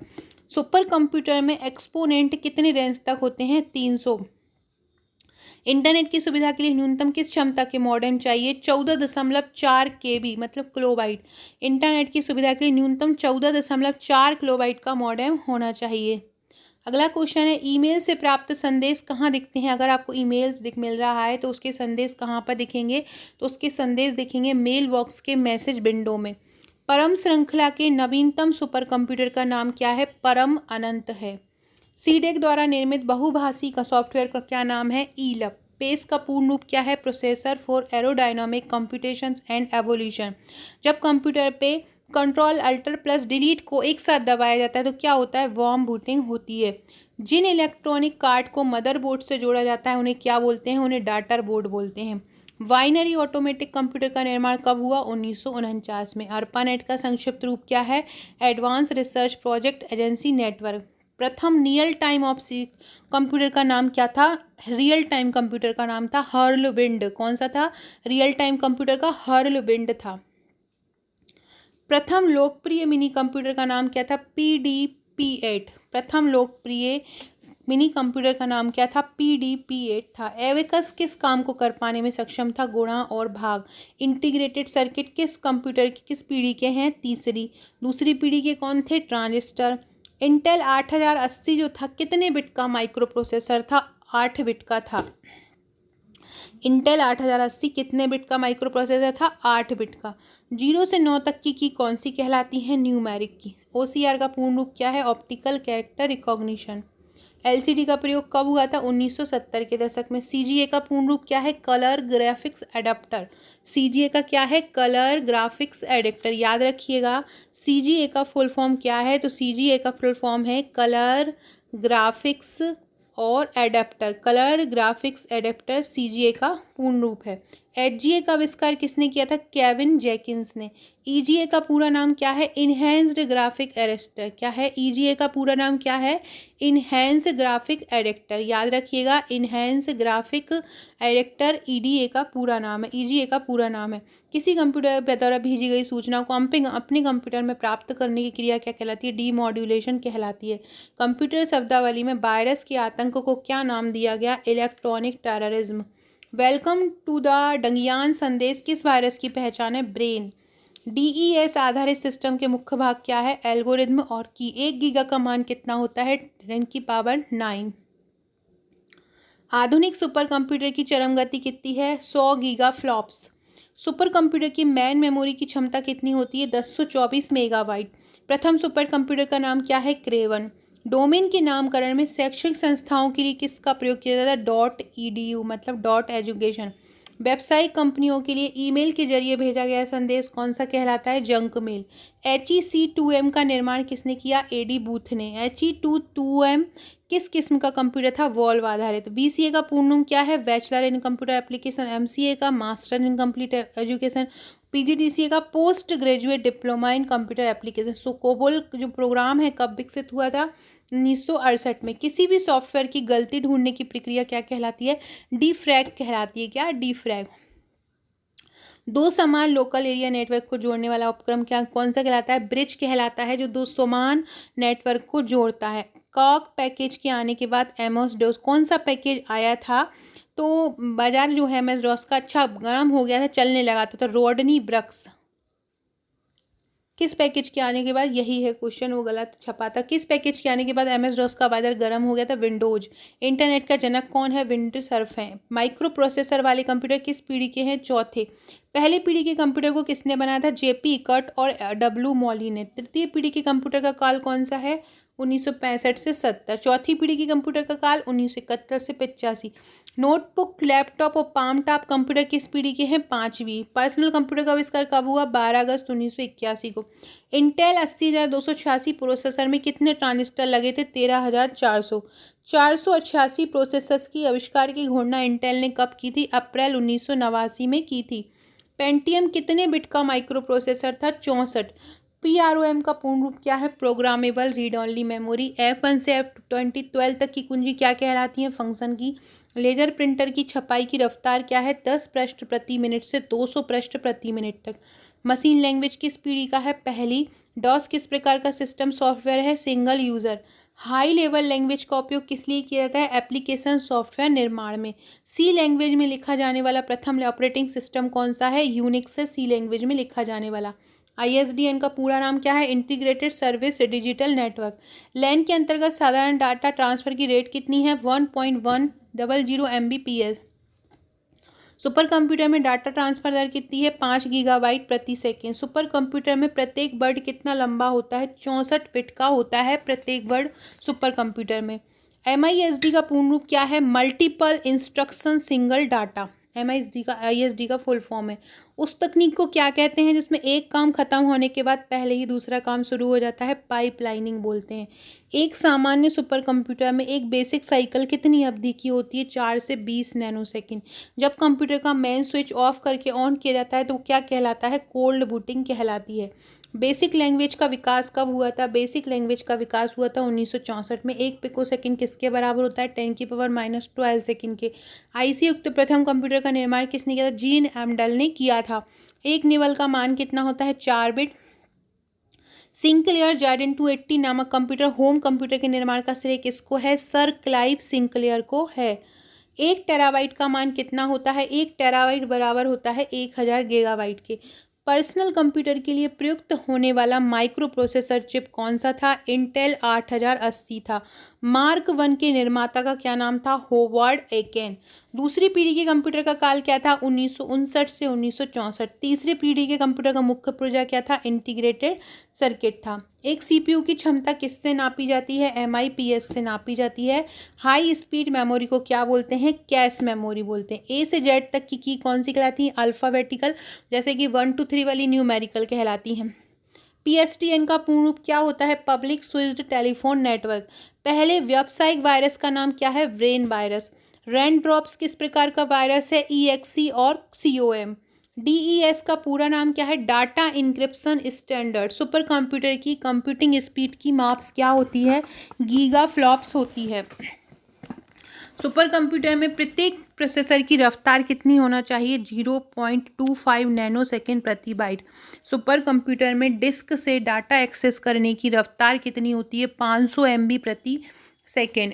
सुपर कंप्यूटर में एक्सपोनेंट कितने रेंज तक होते हैं? 300। इंटरनेट की सुविधा के लिए न्यूनतम किस क्षमता के मॉडेम चाहिए? 14.4 KB मतलब किलोबाइट। इंटरनेट की सुविधा के लिए न्यूनतम 14.4 किलोबाइट का मॉडेम होना चाहिए। अगला क्वेश्चन है, ईमेल से प्राप्त संदेश कहाँ दिखते हैं? अगर आपको ईमेल मिल रहा है तो उसके संदेश कहाँ पर दिखेंगे? तो उसके संदेश दिखेंगे मेल बॉक्स के मैसेज विंडो में। परम श्रृंखला के नवीनतम सुपर कंप्यूटर का नाम क्या है? परम अनंत है। सीडेक द्वारा निर्मित बहुभाषी का सॉफ्टवेयर का क्या नाम है? ईलप। पेस का पूर्ण रूप क्या है? Processor for aerodynamic computations and evolution. जब कंप्यूटर पे Ctrl+Alt+Delete को एक साथ दबाया जाता है तो क्या होता है? वार्म बूटिंग होती है। जिन इलेक्ट्रॉनिक कार्ड को मदरबोर्ड से जोड़ा जाता है उन्हें क्या बोलते हैं? उन्हें डाटा बोर्ड बोलते हैं। बाइनरी ऑटोमेटिक कंप्यूटर का निर्माण कब हुआ? 1949 में। ARPANET का संक्षिप्त रूप क्या है? Advance research project agency network. प्रथम रियल टाइम कंप्यूटर का नाम क्या था? रियल टाइम कंप्यूटर का नाम था हर्लविंड। कौन सा था? रियल टाइम कंप्यूटर का हर्लविंड था। प्रथम लोकप्रिय मिनी कंप्यूटर का नाम क्या था? PDP-8। प्रथम लोकप्रिय मिनी कंप्यूटर का नाम क्या था? PDP-8 था। एवेकस किस काम को कर पाने में सक्षम था? गुणा और भाग। इंटीग्रेटेड सर्किट किस कंप्यूटर की किस पीढ़ी के हैं? तीसरी। दूसरी पीढ़ी के कौन थे? ट्रांजिस्टर। इंटेल 8080 जो था कितने बिट का माइक्रो प्रोसेसर था? 8 बिट का था। इंटेल 8080 कितने बिट का माइक्रो प्रोसेसर था? 8 बिट का। 0 से 9 तक की कौन सी कहलाती है? न्यूमेरिक की। OCR का पूर्ण रूप क्या है? Optical character recognition. LCD का प्रयोग कब हुआ था? 1970 के दशक में। CGA का पूर्ण रूप क्या है? Colour graphics adapter. CGA का क्या है? Colour graphics adapter. याद रखिएगा CGA का फुल फॉर्म क्या है? तो CGA का फुल फॉर्म है कलर ग्राफिक्स और adapter. Colour graphics adapter CGA का पूर्ण रूप है। HGA का आविष्कार किसने किया था? केविन जैकिंस ने। EGA का पूरा नाम क्या है? Enhanced graphic adapter. क्या है? EGA का पूरा नाम क्या है? Enhance graphic adapter. याद रखिएगा इनहेंस ग्राफिक एडेप्टर EDA का पूरा नाम है। EGA का पूरा नाम है। किसी कंप्यूटर के द्वारा भेजी गई सूचना को अपने कंप्यूटर में प्राप्त करने की क्रिया क्या कहलाती है? डीमॉड्यूलेशन कहलाती है। कंप्यूटर शब्दावली में वायरस के आतंक को क्या नाम दिया गया? Electronic terrorism. Welcome to the dungeon संदेश किस वायरस की पहचान है? ब्रेन। DES आधारित सिस्टम के मुख्य भाग क्या है? एल्गोरिथम और की। 1 गीगा का मान कितना होता है? 10⁹ आधुनिक सुपर कंप्यूटर की चरम गति कितनी है? 100 गीगा फ्लॉप्स। सुपर कंप्यूटर की मैन मेमोरी की क्षमता कितनी होती है? 1024 मेगाबाइट। प्रथम सुपर कंप्यूटर का नाम क्या है? क्रेवन। डोमेन के नामकरण में शैक्षणिक संस्थाओं के लिए किसका प्रयोग किया जाता है? .edu मतलब .education। व्यावसायिक कंपनियों के लिए ईमेल के जरिए भेजा गया संदेश कौन सा कहलाता है? Junk mail. HEC2M का निर्माण किसने किया? AD बूथ ने। HE2M किस किस्म का कंप्यूटर था? वॉल्व आधारित। BCA का पूर्ण नाम क्या है? Bachelor in computer application. MCA का master in complete education. PGDCA का post graduate diploma in computer application. So COBOL जो प्रोग्राम है कब विकसित हुआ था? 1968 में। किसी भी सॉफ्टवेयर की गलती ढूंढने की प्रक्रिया क्या कहलाती है? डीफ्रैग कहलाती है। क्या? डीफ्रैग। दो समान लोकल एरिया नेटवर्क को जोड़ने वाला उपक्रम क्या कौन सा कहलाता है? ब्रिज कहलाता है, जो दो समान नेटवर्क को जोड़ता है। कॉक पैकेज के आने के बाद एमओएस डॉस कौन सा पैकेज आया था? तो बाजार जो है एमएस डॉस का अच्छा गर्म हो गया था, चलने लगा था, तो रॉडनी ब्रक्स। किस पैकेज के आने के बाद, यही है क्वेश्चन, वो गलत छपा था। किस पैकेज के आने के बाद एमएस डॉस का बाजार गर्म हो गया था? विंडोज। इंटरनेट का जनक कौन है? विंडसर्फ है। माइक्रो प्रोसेसर वाले कंप्यूटर किस पीढ़ी के हैं? चौथे। पहले पीढ़ी के कंप्यूटर को किसने बनाया था? जेपी इकर्ट और डब्ल्यू मॉली ने। तृतीय पीढ़ी के कंप्यूटर का काल कौन सा है? 1965 से 70। चौथी पीढ़ी के कंप्यूटर का काल 1971 से 85। नोटबुक, लैपटॉप और पाम टॉप कंप्यूटर किस पीढ़ी के हैं? पांचवी। पर्सनल कंप्यूटर का आविष्कार कब हुआ? 12 अगस्त 1981 को। इंटेल 80286 प्रोसेसर में कितने ट्रांजिस्टर लगे थे? 13,400। 488 प्रोसेसर्स की आविष्कार की घोषणा इंटेल ने कब की थी? अप्रैल 1989 में की थी। पेंटियम कितने बिट का माइक्रो प्रोसेसर था? 64। PROM का पूर्ण रूप क्या है? Programmable read only memory. F1 से F20 12 तक की कुंजी क्या कहलाती है? फंक्शन की। लेजर प्रिंटर की छपाई की रफ्तार क्या है? 10 पृष्ठ प्रति मिनट से 200 पृष्ठ प्रति मिनट तक। मशीन लैंग्वेज किस पीढ़ी का है? पहली। डॉस किस प्रकार का सिस्टम सॉफ्टवेयर है? Single user. High level language का उपयोग किस लिए किया जाता है? एप्लीकेशन सॉफ्टवेयर निर्माण में। सी लैंग्वेज में लिखा जाने वाला प्रथम ऑपरेटिंग सिस्टम कौन सा है? यूनिक्स है सी लैंग्वेज में लिखा जाने वाला। ISDN का पूरा नाम क्या है? Integrated service digital network. LAN के अंतर्गत साधारण डाटा ट्रांसफर की रेट कितनी है? 1.100 Mbps। सुपर कंप्यूटर में डाटा ट्रांसफर दर कितनी है? 5 गीगाबाइट प्रति सेकेंड। सुपर कंप्यूटर में प्रत्येक वर्ड कितना लंबा होता है? 64 बिट का होता है प्रत्येक वर्ड सुपर कंप्यूटर में। MISD का पूर्ण रूप क्या है? Multiple instruction single data. ISD का फुल फॉर्म है। उस तकनीक को क्या कहते हैं जिसमें एक काम खत्म होने के बाद पहले ही दूसरा काम शुरू हो जाता है? पाइपलाइनिंग बोलते हैं। एक सामान्य सुपर कंप्यूटर में एक बेसिक साइकिल कितनी अवधि की होती है? 4 से 20 नैनोसेकंड। जब कंप्यूटर का मेन स्विच ऑफ करके ऑन किया जाता है तो क्या कहलाता है? कोल्ड बूटिंग कहलाती है। बेसिक लैंग्वेज का विकास कब हुआ था? बेसिक लैंग्वेज का विकास हुआ था 1964 में। 1 पिकोसेकंड किसके बराबर होता है? 10⁻⁻12 सेकंड के। IC युक्त प्रथम कंप्यूटर का निर्माण किसने किया था? जीन एम्डल ने किया था। एक निबल का मान कितना होता है? 4 बिट। सिंक्लेयर जार्डिन 280 नामक कंप्यूटर होम कंप्यूटर के निर्माण का श्रेय किसको है? सर क्लाइव सिंक्लेयर को है। 1 टेराबाइट का मान कितना होता है? 1 टेराबाइट बराबर होता है 1000 गीगाबाइट के। पर्सनल कंप्यूटर के लिए प्रयुक्त होने वाला माइक्रो प्रोसेसर चिप कौन सा था? इंटेल 8080 था। मार्क 1 के निर्माता का क्या नाम था? होवार्ड एकेन। दूसरी पीढ़ी के कंप्यूटर का काल क्या था? 1959 से 1964। तीसरी पीढ़ी के कंप्यूटर का मुख्य पुर्जा क्या था? इंटीग्रेटेड सर्किट था। एक CPU की क्षमता किससे नापी जाती है? MIPS से नापी जाती है। हाई स्पीड मेमोरी को क्या बोलते हैं? कैश मेमोरी बोलते हैं। A से Z तक की कौन सी कहलाती है? अल्फ़ाबेटिकल, जैसे कि 1 2 3 वाली न्यूमेरिकल कहलाती हैं। PSTN का पूर्ण रूप क्या होता है? Public switched telephone network. पहले व्यावसायिक वायरस का नाम क्या है? Brain virus. रैन ड्रॉप्स किस प्रकार का वायरस है? EXE और COM। DES का पूरा नाम क्या है? Data encryption standard. Supercomputer की कंप्यूटिंग स्पीड की माप्स क्या होती है? गीगा फ्लॉप्स होती है। सुपर कंप्यूटर में प्रत्येक प्रोसेसर की रफ्तार कितनी होना चाहिए? 0.25 नैनोसेकंड प्रति बाइट। सुपर कंप्यूटर में डिस्क से डाटा एक्सेस करने की रफ्तार कितनी होती है? 500 MB प्रति सेकेंड।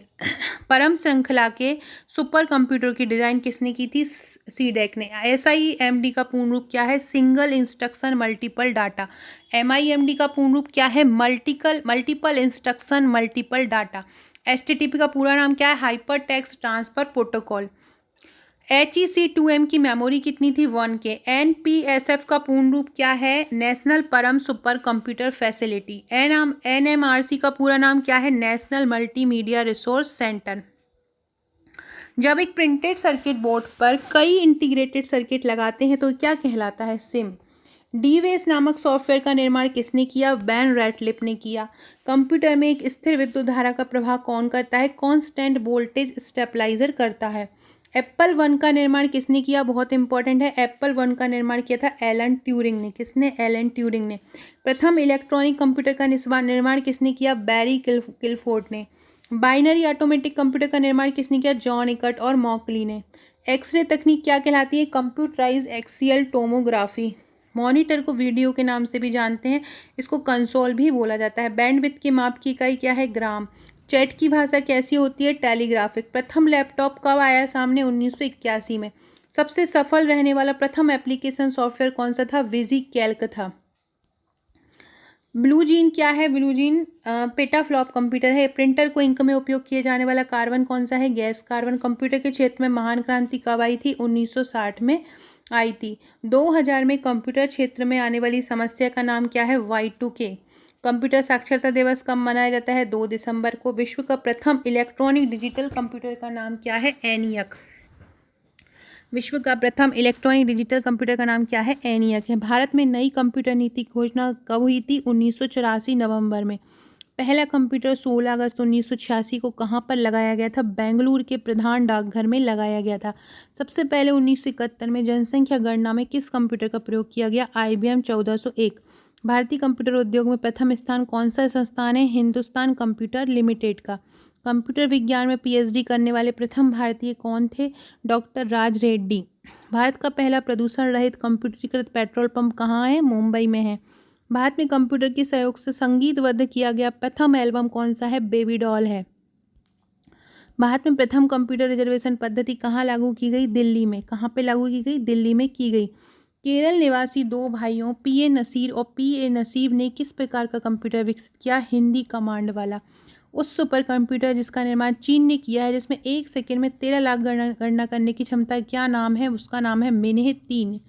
परम श्रृंखला के सुपर कंप्यूटर की डिज़ाइन किसने की थी? सीडेक ने। SIMD का पूर्ण रूप क्या है? Single instruction multiple data. MIMD का पूर्ण रूप क्या है? Multiple instruction multiple data. HTTP का पूरा नाम क्या है? Hyper text transfer protocol. HEC2M की मेमोरी कितनी थी? 1K। NPSF का पूर्ण रूप क्या है? नेशनल परम सुपर कंप्यूटर फैसिलिटी। NMRC का पूरा नाम क्या है? National multimedia resource centre. जब एक प्रिंटेड सर्किट बोर्ड पर कई इंटीग्रेटेड सर्किट लगाते हैं तो क्या कहलाता है? सिम। DWAS नामक सॉफ्टवेयर का निर्माण किसने किया? बैन रैटक्लिफ ने किया। कंप्यूटर में एक स्थिर विद्युत धारा का प्रवाह कौन करता है? कांस्टेंट वोल्टेज स्टेबलाइजर करता है। एप्पल 1 का निर्माण किसने किया? बहुत इंपॉर्टेंट है। एप्पल 1 का निर्माण किया था एलन ट्यूरिंग ने। किसने? एलन ट्यूरिंग ने। प्रथम इलेक्ट्रॉनिक कंप्यूटर का निर्माण किसने किया? बैरी किलफोर्ड ने। बाइनरी ऑटोमेटिक कंप्यूटर का निर्माण किसने किया? जॉन इकर्ट और मॉकली ने। एक्सरे तकनीक क्या कहलाती है? Computerise axial tomography. मॉनिटर को वीडियो के नाम से भी जानते हैं, इसको कंसोल भी बोला जाता है। बैंडविड्थ के माप की इकाई क्या है? ग्राम। चैट की भाषा कैसी होती है? टेलीग्राफिक। प्रथम लैपटॉप कब आया सामने? 1981 में। सबसे सफल रहने वाला प्रथम एप्लीकेशन सॉफ्टवेयर कौन सा था? विजी कैल्क था। ब्लू जीन क्या है? ब्लू जीन पेटाफ्लॉप कंप्यूटर है। प्रिंटर को इंक में उपयोग किए जाने वाला कार्बन कौन सा है? Gas carbon. कंप्यूटर के क्षेत्र में महान क्रांति कब आई थी? 1960 में आई थी। 2000 में कंप्यूटर क्षेत्र में आने वाली समस्या का नाम क्या है? Y2K। कंप्यूटर साक्षरता दिवस कब मनाया जाता है? 2 दिसंबर को। विश्व का प्रथम इलेक्ट्रॉनिक डिजिटल कंप्यूटर का नाम क्या है? ENIAC। विश्व का प्रथम इलेक्ट्रॉनिक डिजिटल कंप्यूटर का नाम क्या है? ENIAC है। भारत में नई कंप्यूटर नीति की घोषणा कब हुई थी? 1984 नवंबर में। पहला कंप्यूटर 16 अगस्त 1986 को कहाँ पर लगाया गया था? बेंगलुरु के प्रधान डाकघर में लगाया गया था। सबसे पहले 1971 में जनसंख्या गणना में किस कंप्यूटर का प्रयोग किया गया? IBM 1401। भारतीय कंप्यूटर उद्योग में प्रथम स्थान कौन सा संस्थान है? हिंदुस्तान कंप्यूटर लिमिटेड का। कंप्यूटर विज्ञान में PhD करने वाले प्रथम भारतीय कौन थे? डॉक्टर राज रेड्डी। भारत का पहला प्रदूषण रहित कंप्यूटरीकृत पेट्रोल पंप कहाँ है? मुंबई में है। भारत में कंप्यूटर के सहयोग से संगीतबद्ध किया गया प्रथम एल्बम कौन सा है? बेबी डॉल है। भारत में प्रथम कंप्यूटर रिजर्वेशन पद्धति कहाँ लागू की गई? दिल्ली में। कहाँ पे लागू की गई? दिल्ली में की गई। केरल निवासी दो भाइयों PA नसीर और PA नसीब ने किस प्रकार का कंप्यूटर विकसित किया? हिंदी कमांड वाला। उस सुपर कंप्यूटर जिसका निर्माण चीन ने किया है, जिसमें 1 सेकंड में 13 लाख गणना करने की क्षमता, क्या नाम है? उसका नाम है मिन्हे 3।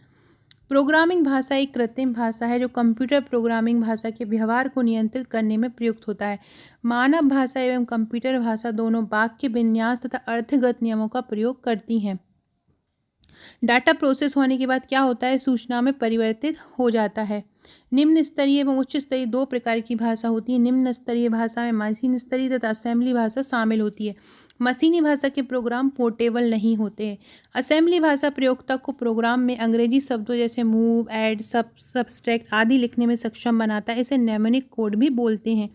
प्रोग्रामिंग भाषा एक कृत्रिम भाषा है जो कंप्यूटर प्रोग्रामिंग भाषा के व्यवहार को नियंत्रित करने में प्रयुक्त होता है। मानव भाषा एवं कंप्यूटर भाषा दोनों वाक्य विन्यास तथा अर्थगत नियमों का प्रयोग करती हैं। डाटा प्रोसेस होने के बाद क्या होता है? सूचना में परिवर्तित हो जाता है। निम्न स्तरीय एवं उच्च स्तरीय 2 प्रकार की भाषा होती है। निम्न स्तरीय भाषा में मशीन स्तरीय तथा असेंबली भाषा शामिल होती है। मशीनी भाषा के प्रोग्राम पोर्टेबल नहीं होते हैं। असेंबली भाषा प्रयोक्ता को प्रोग्राम में अंग्रेजी शब्दों जैसे मूव, ऐड, सब्सट्रैक्ट आदि लिखने में सक्षम बनाता है। इसे न्यूमेरिक कोड भी बोलते हैं।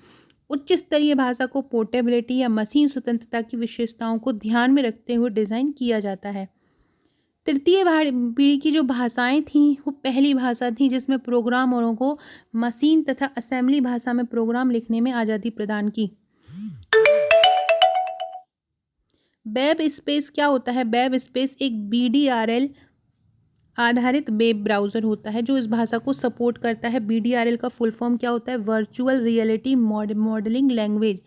उच्च स्तरीय भाषा को पोर्टेबिलिटी या मशीन स्वतंत्रता की विशेषताओं को ध्यान में रखते हुए डिज़ाइन किया जाता है। तृतीय पीढ़ी की जो भाषाएं थीं वो पहली भाषा थी जिसमें प्रोग्रामरों को मशीन तथा असेंबली भाषा में प्रोग्राम लिखने में आज़ादी प्रदान की। वेब स्पेस क्या होता है? वेब स्पेस एक BDRL आधारित वेब ब्राउज़र होता है जो इस भाषा को सपोर्ट करता है। BDRL का फुल फॉर्म क्या होता है? Virtual reality modelling language.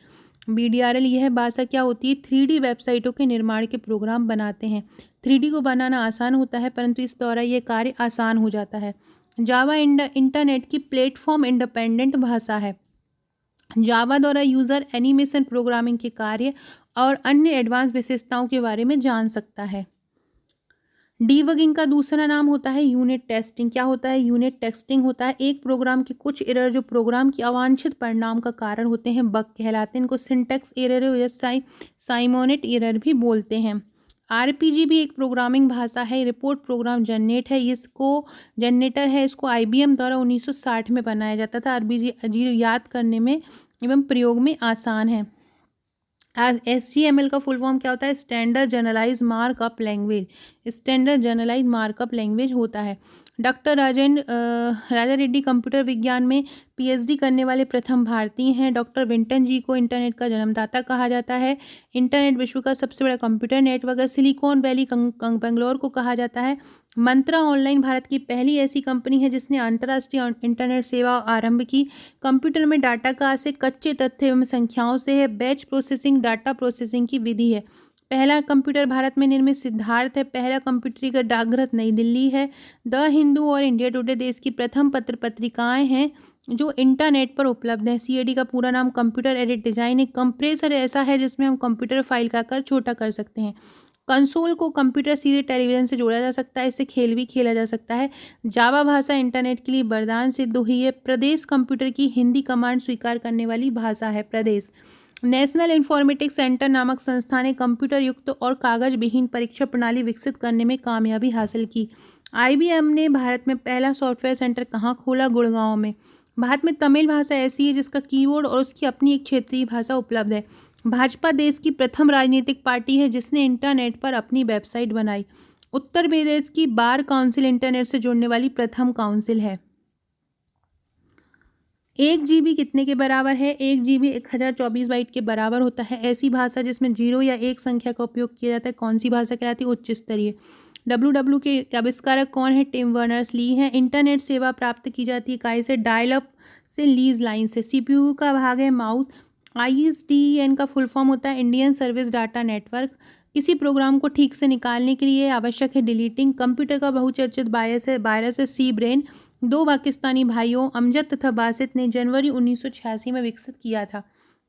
BDRL यह भाषा क्या होती है? 3D वेबसाइटों के निर्माण के प्रोग्राम बनाते हैं। 3D को बनाना आसान होता है परंतु इस द्वारा यह कार्य आसान हो जाता है। जावा इंटरनेट की प्लेटफॉर्म इंडिपेंडेंट भाषा है। जावा द्वारा यूज़र एनिमेशन प्रोग्रामिंग के कार्य और अन्य एडवांस विशेषताओं के बारे में जान सकता है। डीबगिंग का दूसरा नाम होता है यूनिट टेस्टिंग। क्या होता है? यूनिट टेस्टिंग होता है एक प्रोग्राम के कुछ एरर जो प्रोग्राम की अवांछित परिणाम का कारण होते हैं, बग कहलाते हैं। इनको सिंटैक्स एरर या साइमोनेट एरर भी बोलते हैं। RPG भी एक प्रोग्रामिंग भाषा है। रिपोर्ट प्रोग्राम जनरेटर है। इसको IBM द्वारा 1960 में बनाया जाता था। RPG याद करने में एवं प्रयोग में आसान है। SGML का फुल फॉर्म क्या होता है? Standard generalise markup language. Standard generalise markup language होता है। डॉक्टर राजा रेड्डी कंप्यूटर विज्ञान में PhD करने वाले प्रथम भारतीय हैं। डॉक्टर विंटन जी को इंटरनेट का जन्मदाता कहा जाता है। इंटरनेट विश्व का सबसे बड़ा कंप्यूटर नेटवर्क है। सिलिकॉन वैली बेंगलोर को कहा जाता है। मंत्रा ऑनलाइन भारत की पहली ऐसी कंपनी है जिसने अंतर्राष्ट्रीय इंटरनेट सेवा आरंभ की। कंप्यूटर में डाटा का आशय कच्चे तथ्य एवं संख्याओं से है। बैच प्रोसेसिंग डाटा प्रोसेसिंग की विधि है। पहला कंप्यूटर भारत में निर्मित सिद्धार्थ है। पहला कंप्यूटरीकृत डाकघर नई दिल्ली है। द हिंदू और इंडिया टुडे देश की प्रथम पत्र पत्रिकाएं हैं जो इंटरनेट पर उपलब्ध है। CAD का पूरा नाम कंप्यूटर एडेड डिजाइन है। कंप्रेसर ऐसा है जिसमें हम कंप्यूटर फाइल का आकार छोटा कर सकते हैं। कंसोल को कंप्यूटर सीधे टेलीविजन से जोड़ा जा सकता है। इससे खेल भी खेला जा सकता है। जावा भाषा इंटरनेट के लिए वरदान सिद्ध हुई है। प्रदेश कंप्यूटर की हिंदी कमांड स्वीकार करने वाली भाषा है। प्रदेश नेशनल इंफॉर्मेटिक्स सेंटर नामक संस्था ने कंप्यूटर युक्त और कागज विहीन परीक्षा प्रणाली विकसित करने में कामयाबी हासिल की। IBM ने भारत में पहला सॉफ्टवेयर सेंटर कहाँ खोला? गुड़गांव में। भारत में तमिल भाषा ऐसी है जिसका कीबोर्ड और उसकी अपनी एक क्षेत्रीय भाषा उपलब्ध है। भाजपा देश की प्रथम राजनीतिक पार्टी है जिसने इंटरनेट पर अपनी वेबसाइट बनाई। उत्तर प्रदेश की बार काउंसिल इंटरनेट से जुड़ने वाली प्रथम काउंसिल है। 1 GB कितने के बराबर है? 1 GB 1024 बाइट के बराबर होता है। ऐसी भाषा जिसमें 0 या 1 संख्या का उपयोग किया जाता है कौन सी भाषा कहलाती है? उच्च स्तरीय। WW के आविष्कारक कौन है? टिम बर्नर्स ली हैं। इंटरनेट सेवा प्राप्त की जाती है इकाई से डायल अप से लीज लाइन से। सीपीयू का भाग है माउस। आईएसडीएन का फुल फॉर्म होता है इंडियन सर्विस डाटा नेटवर्क। किसी प्रोग्राम को ठीक से निकालने के लिए आवश्यक है डिलीटिंग। कंप्यूटर का बहुचर्चित वायरस है सी ब्रेन। दो पाकिस्तानी भाइयों अमजद तथा बासित ने जनवरी 1986 में विकसित किया था।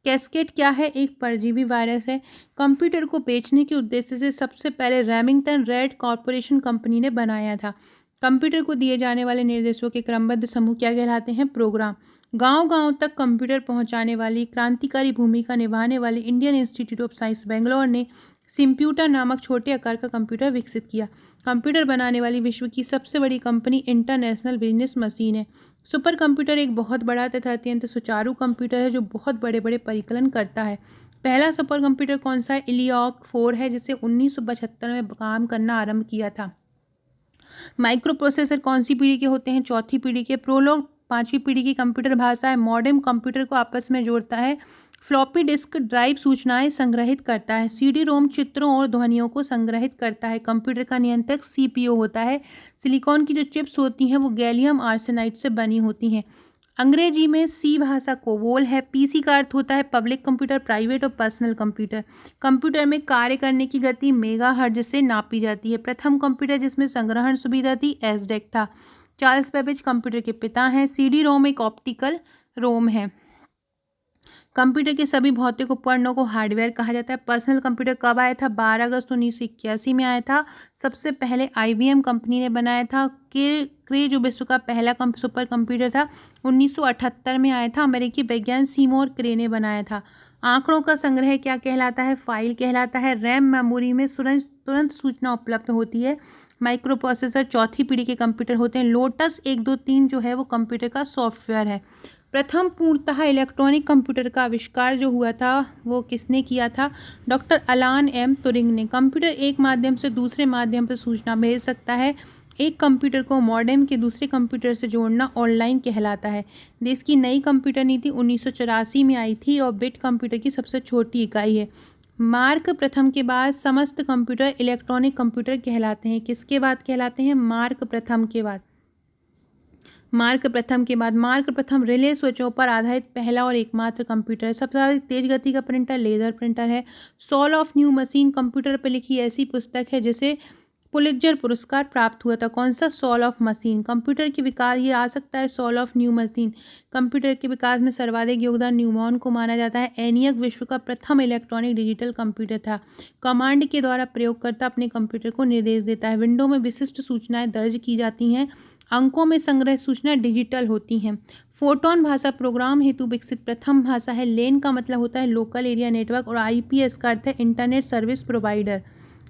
कैस्केड क्या है? एक परजीवी वायरस है। कंप्यूटर को बेचने के उद्देश्य से सबसे पहले रेमिंगटन रेड कॉरपोरेशन कंपनी ने बनाया था। कंप्यूटर को दिए जाने वाले निर्देशों के क्रमबद्ध समूह क्या कहलाते हैं? प्रोग्राम। गांव-गांव तक कंप्यूटर पहुंचाने वाली क्रांतिकारी भूमिका निभाने वाले Indian institute of science Bangalore ने सिम्प्यूटर नामक छोटे आकार का कंप्यूटर विकसित किया। कंप्यूटर बनाने वाली विश्व की सबसे बड़ी कंपनी इंटरनेशनल बिजनेस मशीन है। सुपर कंप्यूटर एक बहुत बड़ा तथा अत्यंत सुचारू कंप्यूटर है जो बहुत बड़े बड़े परिकलन करता है। पहला सुपर कंप्यूटर कौन सा है? इलियॉक 4 है जिसे 1975 में काम करना आरंभ किया था। माइक्रो प्रोसेसर कौन सी पीढ़ी के होते हैं? चौथी पीढ़ी के। प्रोलॉग 5वीं पीढ़ी की कंप्यूटर भाषा है। मॉडेम कंप्यूटर को आपस में जोड़ता है। फ्लॉपी डिस्क ड्राइव सूचनाएं संग्रहित करता है। सीडी रोम चित्रों और ध्वनियों को संग्रहित करता है। कंप्यूटर का नियंत्रक सीपीयू होता है। सिलिकॉन की जो चिप्स होती हैं वो गैलियम आर्सेनाइड से बनी होती हैं। अंग्रेजी में सी भाषा कोबोल है। पीसी का अर्थ होता है पब्लिक कंप्यूटर, प्राइवेट और पर्सनल कंप्यूटर। कंप्यूटर में कार्य करने की गति मेगाहर्ट्ज से नापी जाती है। प्रथम कंप्यूटर जिसमें संग्रहण सुविधा थी एसडेक था। चार्ल्स बेबेज कंप्यूटर के पिता हैं। सीडी रोम एक ऑप्टिकल रोम है। कंप्यूटर के सभी भौतिक उपकरणों को हार्डवेयर कहा जाता है। पर्सनल कंप्यूटर कब आया था? 12 अगस्त 1981 में आया था। सबसे पहले आईबीएम कंपनी ने बनाया था। क्रे जो विश्व का पहला सुपर कंप्यूटर था 1978 में आया था। अमेरिकी वैज्ञानिक सीमोर क्रे ने बनाया था। आंकड़ों का संग्रह क्या कहलाता है? फाइल कहलाता है। रैम मेमोरी में तुरंत सूचना उपलब्ध होती है। माइक्रो प्रोसेसर चौथी पीढ़ी के कंप्यूटर होते हैं। लोटस 123 जो है वो कंप्यूटर का सॉफ्टवेयर है। प्रथम पूर्णतः इलेक्ट्रॉनिक कंप्यूटर का आविष्कार जो हुआ था वो किसने किया था? डॉक्टर अलान एम तुरिंग ने। कंप्यूटर एक माध्यम से दूसरे माध्यम पर सूचना भेज सकता है। एक कंप्यूटर को मॉडेम के दूसरे कंप्यूटर से जोड़ना ऑनलाइन कहलाता है। देश की नई कंप्यूटर नीति 1984 में आई थी और बिट कंप्यूटर की सबसे छोटी इकाई है। मार्क प्रथम के बाद समस्त कंप्यूटर इलेक्ट्रॉनिक कंप्यूटर कहलाते हैं। किसके बाद कहलाते हैं? मार्क प्रथम के बाद। मार्क प्रथम रिले स्विचों पर आधारित पहला और एकमात्र कंप्यूटर है। सबसे अधिक तेज गति का प्रिंटर लेजर प्रिंटर है। Soul of new machine computer पर लिखी ऐसी पुस्तक है जिसे पुलित्जर पुरस्कार प्राप्त हुआ था। कौन सा? Sol of machine. कंप्यूटर के विकास ये आ सकता है soul of new machine. Computer के विकास में सर्वाधिक योगदान न्यूमॉन को माना जाता है। एनियक विश्व का प्रथम इलेक्ट्रॉनिक डिजिटल कंप्यूटर था। कमांड के द्वारा प्रयोगकर्ता अपने कंप्यूटर को निर्देश देता है। विंडो में विशिष्ट सूचनाएं दर्ज की जाती हैं। अंकों में संग्रह सूचना डिजिटल होती हैं। फोटोन भाषा प्रोग्राम हेतु विकसित प्रथम भाषा है। लेन का मतलब होता है लोकल एरिया नेटवर्क और आईपीएस का अर्थ है इंटरनेट सर्विस प्रोवाइडर।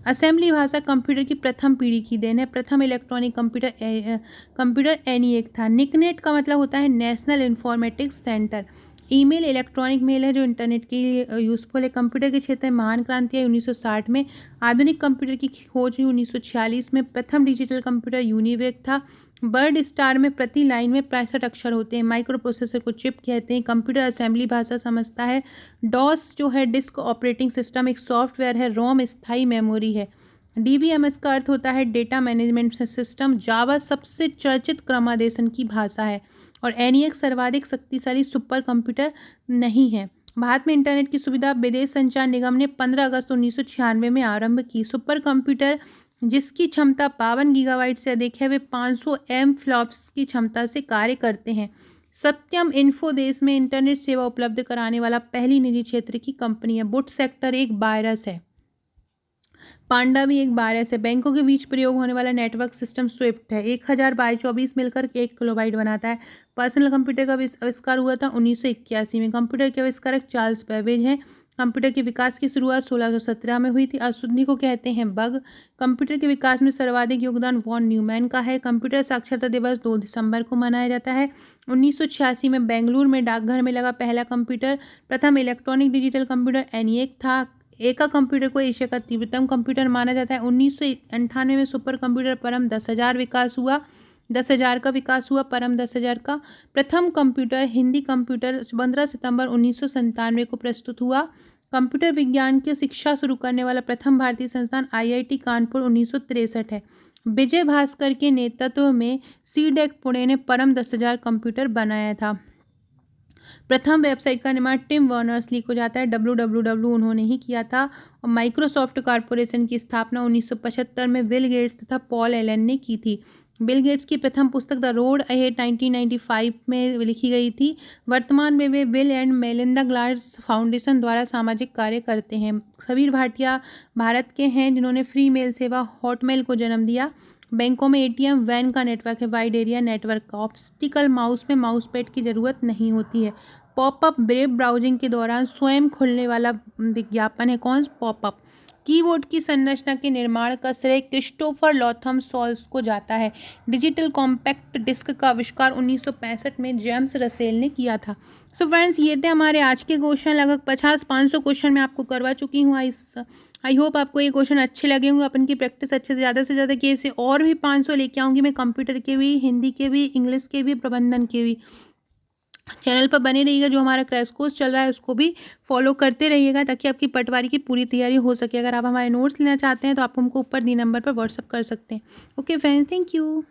असेंबली भाषा कंप्यूटर की प्रथम पीढ़ी की देन है। प्रथम इलेक्ट्रॉनिक कंप्यूटर एनिएक था। निकनेट का मतलब होता है national informatics centre. Email electronic mail है जो इंटरनेट के लिए यूज़फुल है। कंप्यूटर के क्षेत्र में महान क्रांति आई 1960 में। आधुनिक कंप्यूटर की खोज हुई 1946 में। प्रथम डिजिटल कंप्यूटर यूनिवेक था। बर्ड स्टार में प्रति लाइन में 65 अक्षर होते हैं। माइक्रो प्रोसेसर को चिप कहते हैं। कंप्यूटर असेंबली भाषा समझता है। डॉस जो है डिस्क ऑपरेटिंग सिस्टम एक सॉफ्टवेयर है। रोम स्थायी मेमोरी है। डीबीएमएस का अर्थ होता है डेटा मैनेजमेंट सिस्टम। जावा सबसे चर्चित क्रमादेशन की भाषा है और एनिएक्स सर्वाधिक शक्तिशाली सुपर कंप्यूटर नहीं है। भारत में इंटरनेट की सुविधा विदेश संचार निगम ने 15 अगस्त 1996 में आरंभ की। सुपर कंप्यूटर जिसकी क्षमता 52 गीगाबाइट से अधिक है वे 500 एम फ्लॉप्स की क्षमता से कार्य करते हैं। सत्यम इन्फो देश में इंटरनेट सेवा उपलब्ध कराने वाला पहली निजी क्षेत्र की कंपनी है। बुट सेक्टर एक वायरस है। पांडा भी एक वायरस है। बैंकों के बीच प्रयोग होने वाला नेटवर्क सिस्टम स्विफ्ट है। 1000 बाई 24 मिलकर 1 किलोबाइट बनाता है। पर्सनल कंप्यूटर का आविष्कार हुआ था 1981 में। कंप्यूटर के आविष्कारक चार्ल्स बेबेज हैं। कंप्यूटर के विकास की शुरुआत 1617 में हुई थी। अशुद्धि को कहते हैं बग। कंप्यूटर के विकास में सर्वाधिक योगदान वॉन न्यूमैन का है। कंप्यूटर साक्षरता दिवस 2 दिसंबर को मनाया जाता है। 1986 में बेंगलुरु में डाकघर में लगा पहला कंप्यूटर प्रथम इलेक्ट्रॉनिक डिजिटल कंप्यूटर एनिएक था। एका कंप्यूटर को एशिया का तीव्रतम कंप्यूटर माना जाता है। 1998 में सुपर कंप्यूटर परम 10,000 का विकास हुआ। परम 10,000 का प्रथम कंप्यूटर हिंदी कंप्यूटर 15 सितंबर 1997 को प्रस्तुत हुआ। कंप्यूटर विज्ञान की शिक्षा शुरू करने वाला प्रथम भारतीय संस्थान आईआईटी कानपुर 1963 है। विजय भास्कर के नेतृत्व में सीडेक पुणे ने परम 10,000 कंप्यूटर बनाया था। प्रथम वेबसाइट का निर्माण टिम वर्नर्स-ली को जाता है, www उन्होंने ही किया था। और माइक्रोसॉफ्ट कॉर्पोरेशन की स्थापना 1975 में बिल गेट्स तथा पॉल एलन ने की थी। बिल गेट्स की प्रथम पुस्तक द रोड अहेड 1995 में लिखी गई थी। वर्तमान में वे Bill and Melinda Gates foundation द्वारा सामाजिक कार्य करते हैं। कबीर भाटिया भारत के हैं जिन्होंने फ्री मेल सेवा हॉटमेल को जन्म दिया। बैंकों में एटीएम वैन का नेटवर्क है, wide area network. Optical mouse में माउस पैड की ज़रूरत नहीं होती है। पॉपअप वेब ब्राउजिंग के दौरान स्वयं खुलने वाला विज्ञापन है। कौन? पॉपअप। कीबोर्ड की संरचना के निर्माण का श्रेय क्रिस्टोफर लॉथम सॉल्स को जाता है। डिजिटल कॉम्पैक्ट डिस्क का आविष्कार 1965 में जेम्स रसेल ने किया था। सो फ्रेंड्स, ये थे हमारे आज के क्वेश्चन। लगभग 50-500 क्वेश्चन मैं आपको करवा चुकी हूँ। आई होप आपको ये क्वेश्चन अच्छे लगे होंगे। अपन की प्रैक्टिस अच्छे से ज़्यादा की इसे और भी 500 लेके आऊँगी मैं, कंप्यूटर के भी, हिंदी के भी, इंग्लिश के भी, प्रबंधन के भी। चैनल पर बने रहिएगा। जो हमारा क्रैश कोर्स चल रहा है उसको भी फॉलो करते रहिएगा ताकि आपकी पटवारी की पूरी तैयारी हो सके। अगर आप हमारे नोट्स लेना चाहते हैं तो आप हमको ऊपर दी नंबर पर व्हाट्सअप कर सकते हैं। Okay friends, thank you.